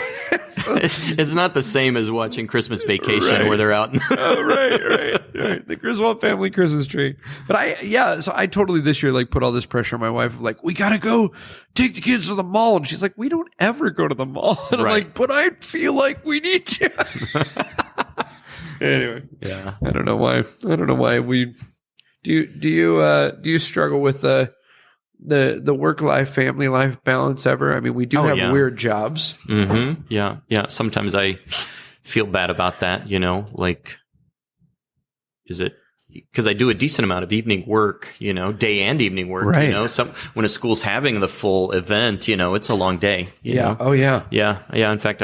it's not the same as watching Christmas Vacation where they're out. Right. The Griswold family Christmas tree. But so I totally this year, like, put all this pressure on my wife. Like, we got to go take the kids to the mall. And she's like, we don't ever go to the mall. And I'm like, but I feel like we need to. Anyway. Yeah. I don't know why we... Do you struggle with the work life, family life balance ever? I mean, we do have weird jobs. Mm-hmm. Yeah. Sometimes I feel bad about that. Like, is it because I do a decent amount of evening work? Day and evening work. Right. When a school's having the full event, it's a long day. You know? Oh yeah. Yeah. In fact,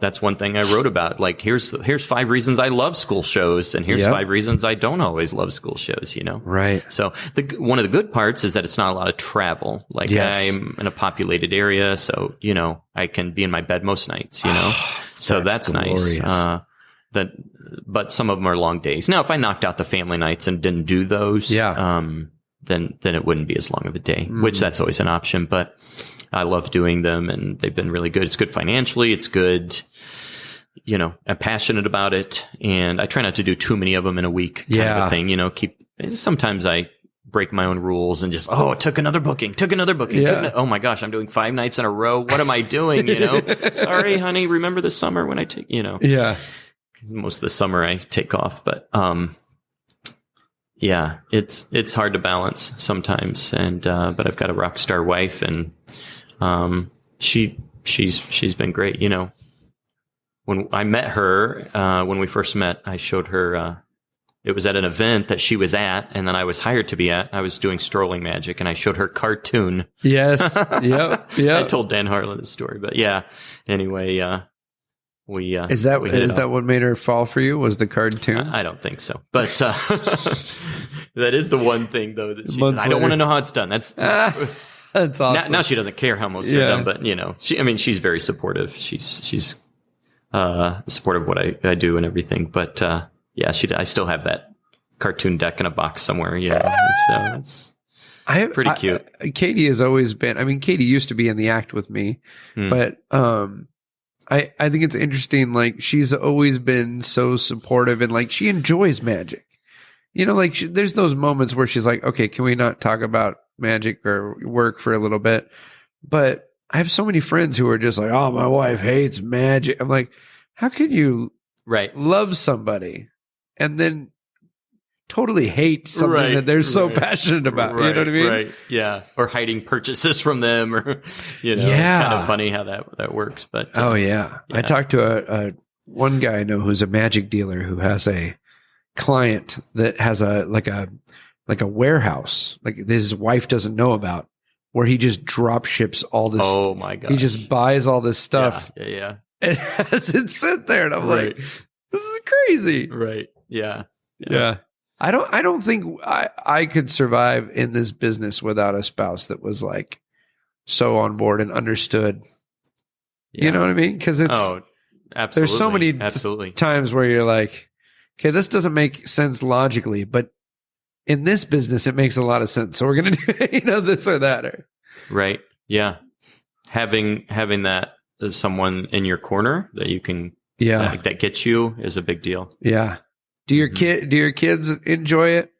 that's one thing I wrote about. Like, here's 5 reasons I love school shows, and here's 5 reasons I don't always love school shows, Right. So one of the good parts is that it's not a lot of travel. Like, I'm in a populated area, so, I can be in my bed most nights, so that's nice. But some of them are long days. Now, if I knocked out the family nights and didn't do those, then it wouldn't be as long of a day, which that's always an option. But I love doing them, and they've been really good. It's good financially. It's good. I'm passionate about it, and I try not to do too many of them in a week kind of a thing, sometimes I break my own rules and just, took another booking. Oh my gosh, I'm doing 5 nights in a row. What am I doing? Sorry, honey. Remember the summer when I take, Yeah. Most of the summer I take off, but, it's hard to balance sometimes. And, but I've got a rock star wife, and, she's been great. When I met her, when we first met, I showed her, it was at an event that she was at, and then I was hired to be at. I was doing strolling magic, and I showed her cartoon. Yes. Yep. I told Dan Harlan the story, but anyway, is that what made her fall for you? Was the cartoon? I don't think so, but that is the one thing though that she said, I don't want to know how it's done. That's awesome. Now she doesn't care how most of it done, but she's very supportive. She's supportive of what I do and everything. But I still have that cartoon deck in a box somewhere. So it's pretty cute. Katie has always been. Katie used to be in the act with me, but I think it's interesting. Like, she's always been so supportive, and like, she enjoys magic. There's those moments where she's like, okay, can we not talk about magic or work for a little bit? But I have so many friends who are just like, oh, my wife hates magic. I'm like, how can you love somebody and then totally hate something that they're so passionate about? You know what I mean? Right. Yeah. Or hiding purchases from them, or, it's kind of funny how that works. But I talked to one guy I know who's a magic dealer who has a client that has a warehouse like his wife doesn't know about, where he just drop ships all this. Oh my god! He just buys all this stuff. Yeah. And has it sit there, and I'm like, this is crazy. Right. Yeah. I don't think I could survive in this business without a spouse that was like so on board and understood. You know what I mean? Because it's absolutely. There's so many times where you're like, okay, this doesn't make sense logically, but in this business, it makes a lot of sense. So we're going to do, this or that. Right. Yeah. Having that as someone in your corner that you can, that gets you is a big deal. Yeah. Do your kids enjoy it?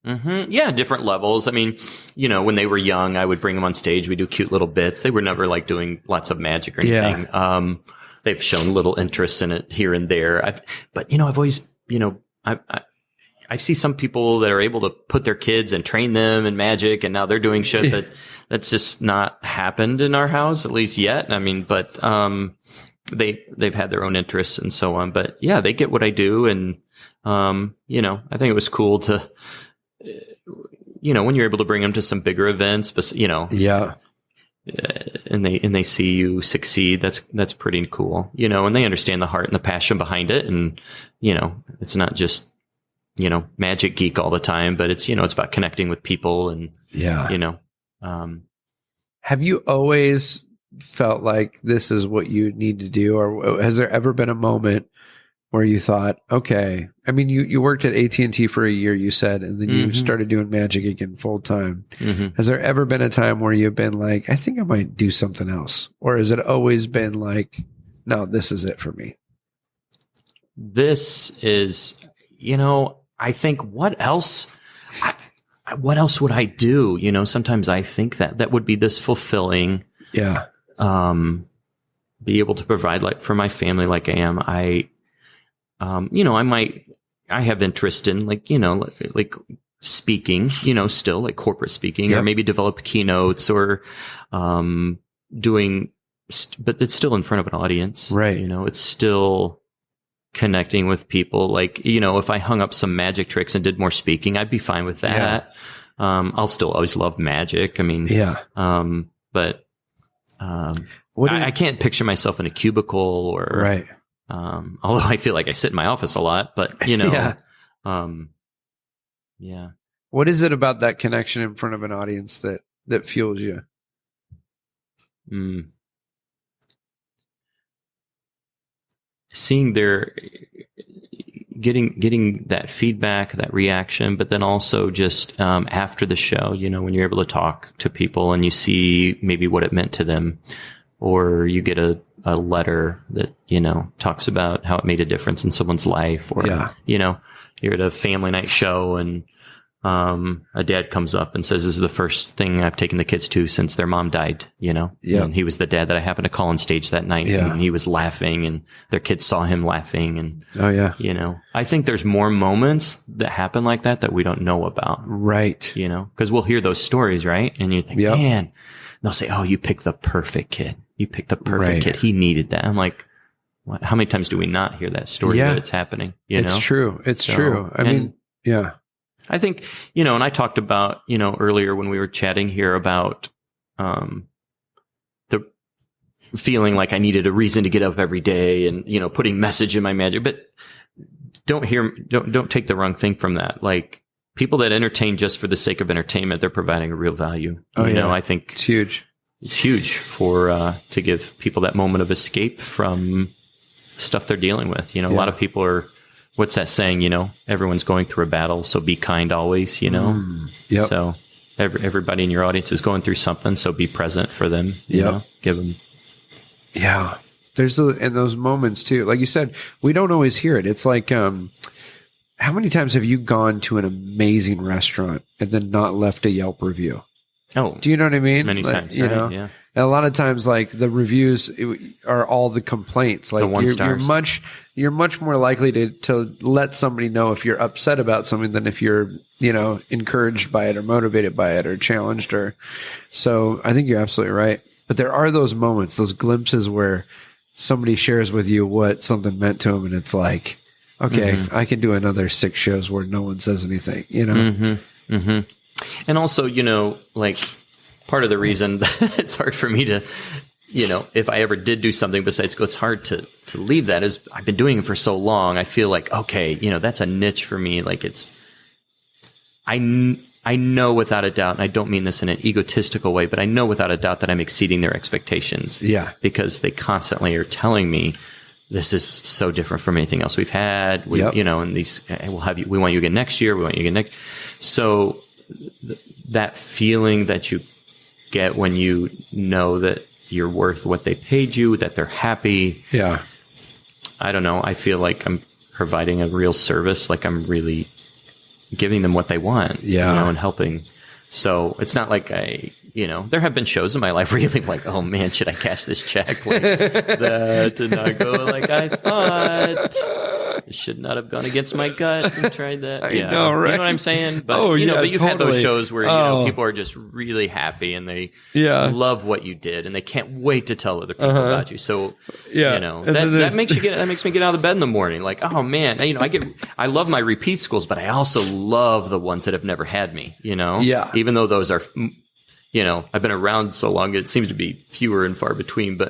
Mm-hmm. Yeah. Different levels. When they were young, I would bring them on stage. We do cute little bits. They were never like doing lots of magic or anything. Yeah. They've shown little interest in it here and there. I've always, I see some people that are able to put their kids and train them in magic, and now they're doing shit that's just not happened in our house, at least yet. But they've had their own interests and so on. But yeah, they get what I do, and I think it was cool to, when you're able to bring them to some bigger events, but and they see you succeed, that's pretty cool, and they understand the heart and the passion behind it, and it's not just magic geek all the time, but it's it's about connecting with people, and have you always felt like this is what you need to do, or has there ever been a moment where you thought, okay, you worked at AT&T for a year, you said, and then you started doing magic again full time. Has there ever been a time where you've been like, I think I might do something else? Or has it always been like, no, this is it for me? This is, I think what else would I do? Sometimes I think that would be this fulfilling. Yeah. Be able to provide for my family like I am. I have interest in like speaking, still like corporate speaking, or maybe develop keynotes or, doing, but it's still in front of an audience, right? It's still connecting with people. If I hung up some magic tricks and did more speaking, I'd be fine with that. I'll still always love magic. I can't picture myself in a cubicle or, right. Although I feel like I sit in my office a lot, but yeah. Yeah. What is it about that connection in front of an audience that fuels you? Seeing their getting that feedback, that reaction, but then also just after the show, when you're able to talk to people and you see maybe what it meant to them, or you get a letter that, talks about how it made a difference in someone's life, or, you're at a family night show and a dad comes up and says, this is the first thing I've taken the kids to since their mom died, and he was the dad that I happened to call on stage that night, and he was laughing and their kids saw him laughing. And, I think there's more moments that happen like that we don't know about. Right. Cause we'll hear those stories. Right. And you think, man, they'll say, oh, you picked the perfect kid. You picked the perfect kid. He needed that. I'm like, what? How many times do we not hear that story that it's happening? It's true. It's true. I mean, I think, and I talked about, earlier when we were chatting here about the feeling like I needed a reason to get up every day and, putting message in my magic. But don't take the wrong thing from that. Like, people that entertain just for the sake of entertainment, they're providing a real value. I think it's huge. It's huge for to give people that moment of escape from stuff they're dealing with. A lot of people are, what's that saying? Everyone's going through a battle, so be kind always. So everybody in your audience is going through something, so be present for them. Give them. Yeah, there's and those moments too. Like you said, we don't always hear it. It's like, how many times have you gone to an amazing restaurant and then not left a Yelp review? Oh, do you know what I mean? Many times, you know. Yeah. And a lot of times, like, the reviews are all the complaints. Like, you're much more likely to let somebody know if you're upset about something than if you're, encouraged by it or motivated by it or challenged. So I think you're absolutely right. But there are those moments, those glimpses where somebody shares with you what something meant to them, and it's like, okay, I can do another 6 shows where no one says anything. And also, like, part of the reason that it's hard for me to, if I ever did do something besides go, it's hard to leave that is I've been doing it for so long. I feel like, okay, that's a niche for me. Like, I know without a doubt, and I don't mean this in an egotistical way, but I know without a doubt that I'm exceeding their expectations. Yeah. Because they constantly are telling me, this is so different from anything else we've had. And these, we want you again next year. We want you again next. So that feeling that you get when you know that you're worth what they paid you, that they're happy. Yeah. I don't know. I feel like I'm providing a real service. Like, I'm really giving them what they want. Yeah. And helping. So it's not like there have been shows in my life where you think like, oh man, should I cash this check? Like, that did not go like I thought. It should not have gone against my gut and tried that. I know, right? You know what I'm saying? But, but you've had those shows where, people are just really happy and they love what you did and they can't wait to tell other people about you. So, that makes me get out of bed in the morning. Like, oh man, I love my repeat schools, but I also love the ones that have never had me, even though those are, I've been around so long, it seems to be fewer and far between,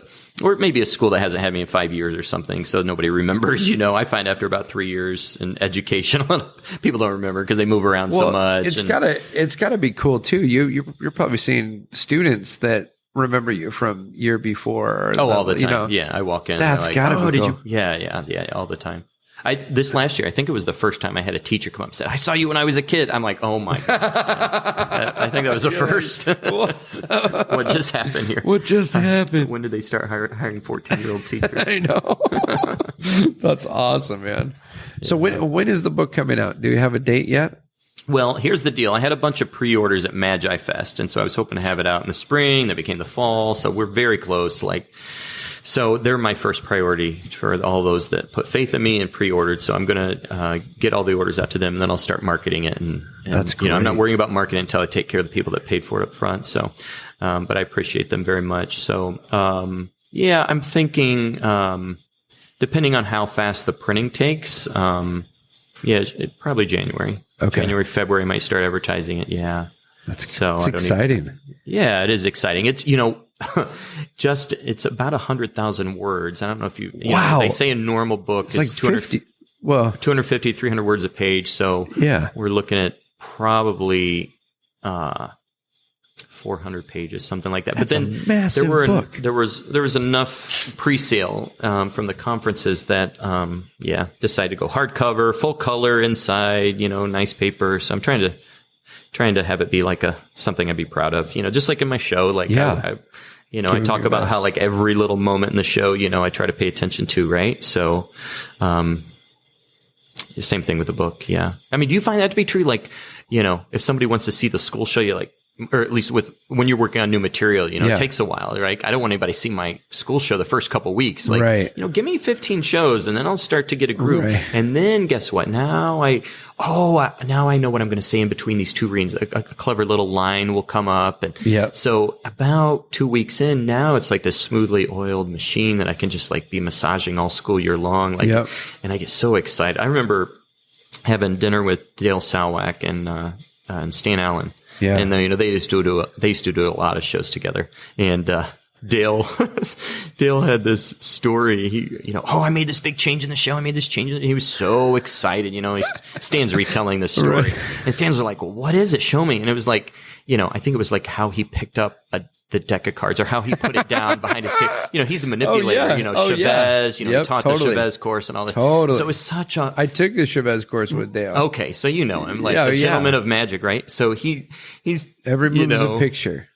or maybe a school that hasn't had me in 5 years or something. So nobody remembers, I find after about 3 years in education, a lot of people don't remember because they move around so much. It's gotta be cool too. You're probably seeing students that remember you from year before. All the time. Yeah. I walk in. That's like, gotta be cool. Yeah. All the time. This last year, I think it was the first time I had a teacher come up and said, I saw you when I was a kid. I'm like, oh my God. I think that was the first. What just happened here? What just happened? When did they start hiring 14-year-old teachers? I know. That's awesome, man. Yeah. So when is the book coming out? Do you have a date yet? Well, here's the deal. I had a bunch of pre-orders at Magi Fest, and so I was hoping to have it out in the spring. That became the fall. So we're very close. So they're my first priority for all those that put faith in me and pre-ordered. So I'm going to get all the orders out to them, and then I'll start marketing it. And that's great. I'm not worrying about marketing until I take care of the people that paid for it up front. So, but I appreciate them very much. So, I'm thinking, depending on how fast the printing takes, probably January. Okay. January, February, I might start advertising it. Yeah. That's exciting. Yeah, it is exciting. It's, It's about 100,000 words. I don't know if you wow. know, they say a normal book it's like 250, 300 words a page. So we're looking at probably 400 pages, something like that. That's but then a massive book. There was enough pre-sale from the conferences that decided to go hardcover, full color inside, nice paper. So I'm trying to have it be like something I'd be proud of, just like in my show. Like I talk about how like every little moment in the show, I try to pay attention to, right? So same thing with the book. Yeah. I mean, do you find that to be true? Like, if somebody wants to see the school show, you like, or at least when you're working on new material, it takes a while, right? I don't want anybody to see my school show the first couple of weeks. Like, give me 15 shows and then I'll start to get a groove. Right. And then guess what? Now I know what I'm going to say in between these two readings. A clever little line will come up. And so about 2 weeks in, now it's like this smoothly oiled machine that I can just like be massaging all school year long. Like, and I get so excited. I remember having dinner with Dale Salwack and Stan Allen. Yeah. And they used to do a lot of shows together. And Dale had this story. He, I made this big change in the show. I made this change. He was so excited. Stan's retelling this story. Right. And Stan's like, well, what is it? Show me. And it was like, I think it was like how he picked up the deck of cards or how he put it down behind his table. He's a manipulator, Chavez, he taught the Chavez course and all that. Totally. So it was such I took the Chavez course with Dale. Okay. So him, like the gentleman of magic, right? So he's every move is a picture.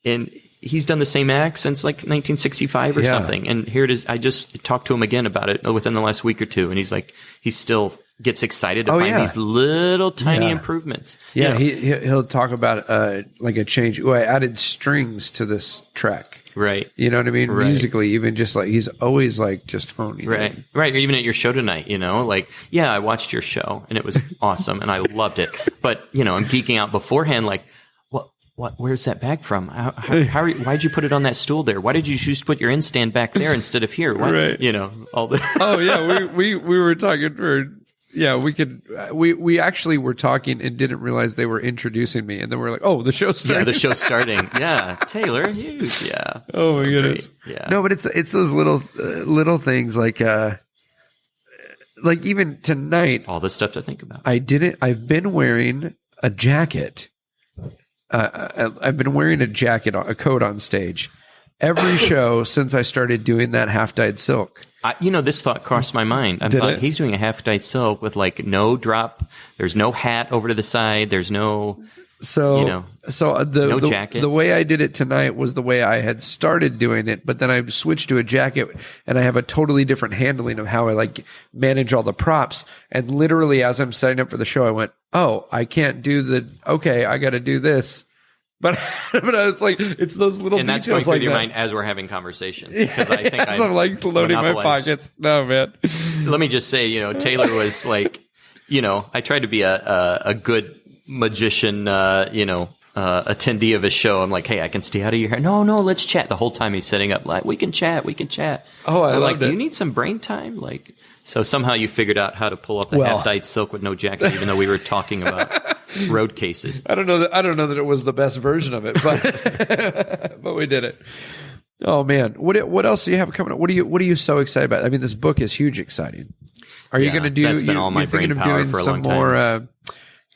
And he's done the same act since like 1965 or something. And here it is. I just talked to him again about it within the last week or two. And he's like, he still gets excited to find these little tiny improvements. Yeah. He'll talk about like a change. Oh, I added strings to this track. Right. You know what I mean? Right. Musically, even just like, he's always like just honing. Right. In. Right. Or even at your show tonight, like, I watched your show and it was awesome and I loved it. But, I'm geeking out beforehand, like, where's that bag from? Why'd you put it on that stool there? Why did you choose to put your in stand back there instead of here? Why, right. All the. Oh yeah. We were talking we actually were talking and didn't realize they were introducing me. And then we're like, oh, the show's starting. Yeah, the show's starting. Yeah. Taylor Hughes. Yeah. Oh my goodness. Great. Yeah. No, but it's those little things like even tonight. All this stuff to think about. I've been wearing a jacket. I've been wearing a coat on stage every show since I started doing that half-dyed silk. This thought crossed my mind. I thought he's doing a half-dyed silk with like no drop. There's no hat over to the side. There's no, no jacket. The way I did it tonight was the way I had started doing it, but then I switched to a jacket and I have a totally different handling of how I like manage all the props. And literally as I'm setting up for the show, I went, oh, I can't do I got to do this. But I was like, it's those little and details that's going through like your that. mind as we're having conversations. Because I think I'm like loading my pockets. No, man. Let me just say, Taylor was like, I tried to be a good magician, attendee of his show. I'm like, hey, I can stay out of your hair. No, let's chat. The whole time he's setting up, like, we can chat. Oh, I love it. Do you need some brain time? Like, so somehow you figured out how to pull up the half-dyed silk with no jacket, even though we were talking about road cases. I don't know that it was the best version of it, but but we did it. Oh man, what else do you have coming up? What are you so excited about? I mean, this book is huge exciting. Are you going to do? That's been all my brain power for a long time.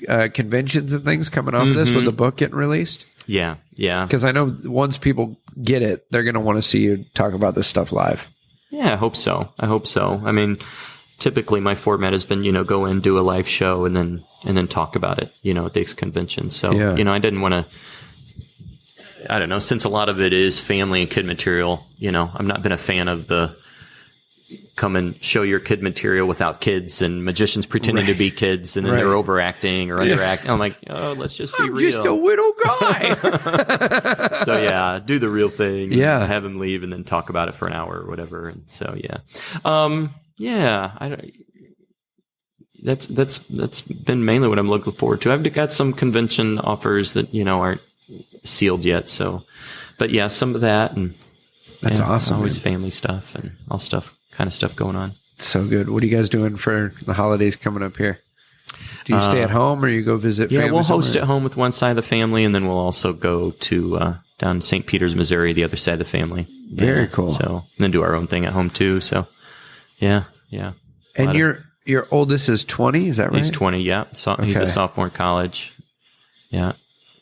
More conventions and things coming off this with the book getting released? Yeah. Because I know once people get it, they're going to want to see you talk about this stuff live. Yeah, I hope so. I mean, typically my format has been, go in, do a live show, and then talk about it, at these conventions. So, I didn't want to. I don't know. Since a lot of it is family and kid material, I've not been a fan of the come and show your kid material without kids and magicians pretending to be kids and then they're overacting or underacting. I'm like, let's just be real. I'm just a little guy. So do the real thing. Yeah. Have him leave and then talk about it for an hour or whatever. And so, that's been mainly what I'm looking forward to. I've got some convention offers that, aren't sealed yet. So, but some of that and that's awesome. Always family stuff and all kind of stuff going on. So good. What are you guys doing for the holidays coming up here? Do you stay at home or you go visit family? Yeah, we'll host at home with one side of the family, and then we'll also go to down in St. Peters, Missouri, the other side of the family. Very cool. So, and then do our own thing at home too. So, yeah. And your oldest is 20, is that right? He's 20, yeah. So he's a sophomore in college. Yeah.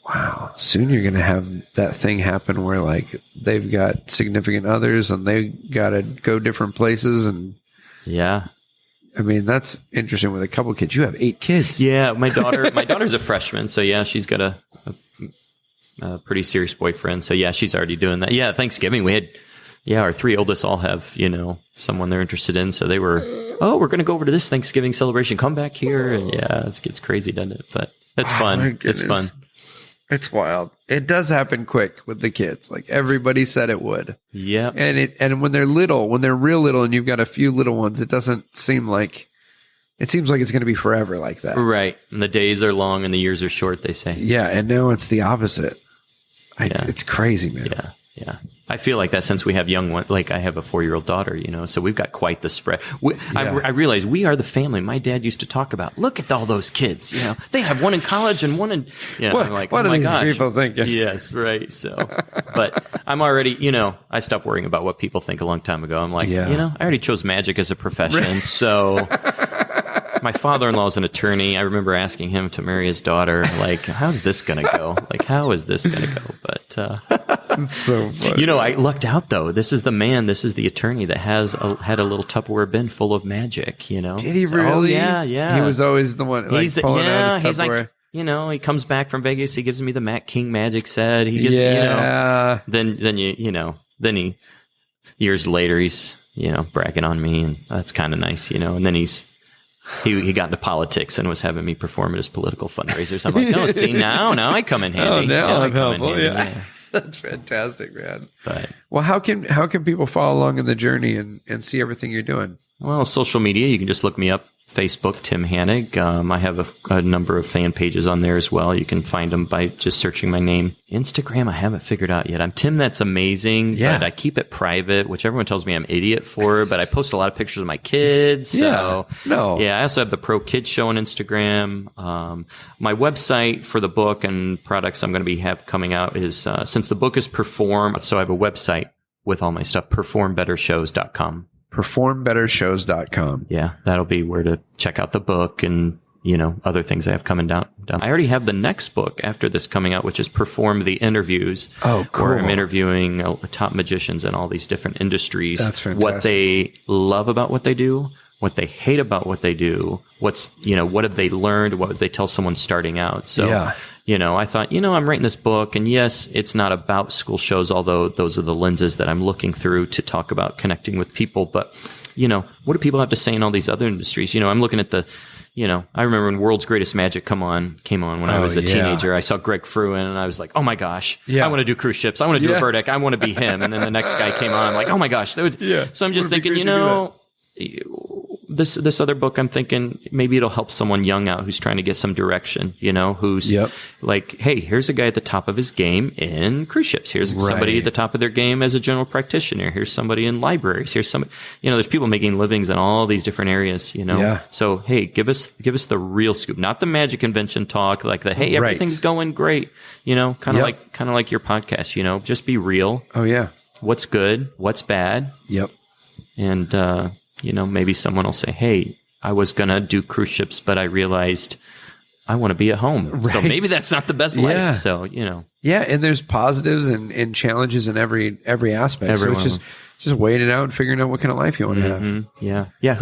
Wow. Soon you're going to have that thing happen where like they've got significant others and they got to go different places. And yeah. I mean, that's interesting with a couple of kids. You have 8 kids. Yeah. My daughter's a freshman. So yeah, she's got a pretty serious boyfriend. So yeah, she's already doing that. Yeah. Thanksgiving we had, our 3 oldest all have, someone they're interested in. So they were, we're going to go over to this Thanksgiving celebration. Come back here. And yeah, it gets crazy, doesn't it? But it's fun. It's fun. It's wild. It does happen quick with the kids. Like everybody said it would. Yeah. And when they're little, when they're real little and you've got a few little ones, it seems like it's going to be forever like that. Right. And the days are long and the years are short, they say. Yeah. And now it's the opposite. It's crazy, man. Yeah. Yeah. I feel like that since we have young ones, like I have a 4-year-old daughter, so we've got quite the spread. I realize we are the family my dad used to talk about. Look at all those kids, they have one in college and one in, what, I'm like, what oh my are these gosh. people thinking? Yes. Right. So, but I'm already, I stopped worrying about what people think a long time ago. I'm like, I already chose magic as a profession. So my father-in-law is an attorney. I remember asking him to marry his daughter. Like, how's this going to go? Like, how is this going to go? But, it's so funny. I lucked out though. This is the attorney that had a little Tupperware bin full of magic, Did he really? Oh, yeah. He was always the one like pulling out his Tupperware. He's like, he comes back from Vegas, he gives me the Matt King magic set. He gives me, then he years later he's, bragging on me, and that's kind of nice, and then he got into politics and was having me perform at his political fundraisers. I'm like, oh, see, now I come in handy. Oh, now I I'm come in helpful. handy. Yeah. That's fantastic, man. But, well, how can people follow along in the journey and see everything you're doing? Well, social media, you can just look me up. Facebook, Tim Hannig. I have a number of fan pages on there as well. You can find them by just searching my name. Instagram, I haven't figured out yet. I'm Tim That's Amazing, but I keep it private, which everyone tells me I'm an idiot for, but I post a lot of pictures of my kids. So, I also have the Pro Kids Show on Instagram. My website for the book and products I'm going to have coming out is, since the book is Perform, so I have a website with all my stuff, performbettershows.com. performbettershows.com. Yeah, that'll be where to check out the book and, other things I have coming down. I already have the next book after this coming out, which is Perform the Interviews. Oh, cool. Where I'm interviewing top magicians in all these different industries. That's fantastic. What they love about what they do, what they hate about what they do, what have they learned, what would they tell someone starting out. So, I thought, I'm writing this book, and yes, it's not about school shows, although those are the lenses that I'm looking through to talk about connecting with people. But, what do people have to say in all these other industries? I'm looking at I remember when World's Greatest Magic came on when I was a teenager. I saw Greg Fruin, and I was like, oh my gosh, I want to do cruise ships. I want to do a Burdick. I want to be him. And then the next guy came on. I'm like, oh my gosh. So I'm just thinking, this other book, I'm thinking maybe it'll help someone young out who's trying to get some direction, who's like, hey, here's a guy at the top of his game in cruise ships. Here's somebody at the top of their game as a general practitioner. Here's somebody in libraries. Here's somebody, there's people making livings in all these different areas, So, hey, give us the real scoop, not the magic convention talk, like hey, everything's going great, kind of like your podcast, just be real. Oh yeah. What's good? What's bad? Yep. And, maybe someone will say, hey, I was going to do cruise ships, but I realized I want to be at home. Right. So maybe that's not the best life. So, Yeah. And there's positives and challenges in every aspect. So it's just weighing it out and figuring out what kind of life you want to have. Yeah. Yeah.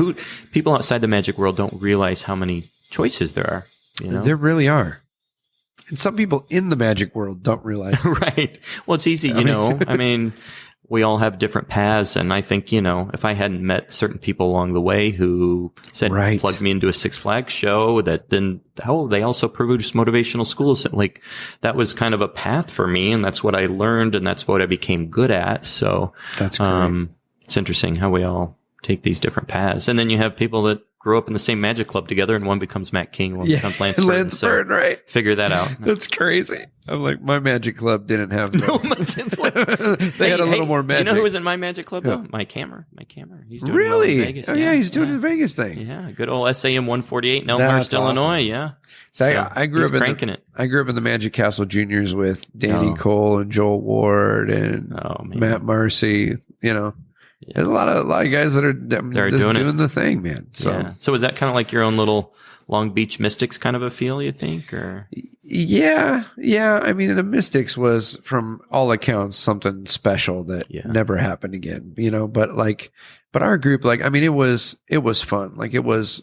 People outside the magic world don't realize how many choices there are. There really are. And some people in the magic world don't realize. Right. Well, it's easy, I mean, we all have different paths. And I think, if I hadn't met certain people along the way who said, plugged me into a Six Flags show, that then, they also produce motivational schools. Like that was kind of a path for me. And that's what I learned. And that's what I became good at. So that's great. It's interesting how we all take these different paths. And then you have people that grow up in the same magic club together, and one becomes Matt King, one becomes Lance Burton. So right. Figure that out. That's crazy. I'm like, my magic club didn't have that. They had a little more magic. You know who was in my magic club though? My camera. He's doing really? well in Vegas. Oh yeah, he's doing the Vegas thing. Yeah, good old SAM 148 in Elmhurst, Illinois. Yeah. So I grew up cranking it. I grew up in the Magic Castle Juniors with Danny Cole and Joel Ward and Matt Marcy. You know, there's a lot of guys that are doing the thing, man. So is that kind of like your own little Long Beach Mystics kind of a feel, you think? Or yeah. I mean, the Mystics was, from all accounts, something special that never happened again. You know, but our group, like, I mean, it was fun. Like, it was.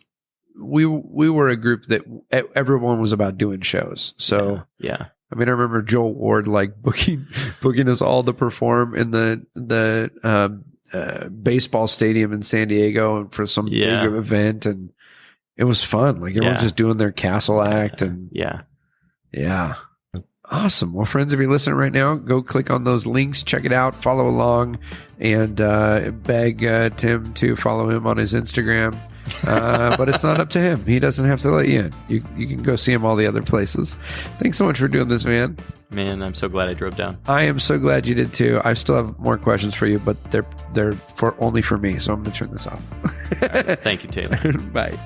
We were a group that everyone was about doing shows. So yeah. I mean, I remember Joel Ward like booking us all to perform in the baseball stadium in San Diego and for some big event, and it was fun. Like, everyone's just doing their castle act, and yeah. Awesome. Well, friends, if you're listening right now, go click on those links, check it out, follow along, and beg Tim to follow him on his Instagram. But it's not up to him. He doesn't have to let you in. You can go see him all the other places. Thanks so much for doing this, man. Man, I'm so glad I drove down. I am so glad you did too. I still have more questions for you, but they're only for me, so I'm going to turn this off. Right. Thank you, Taylor. Bye.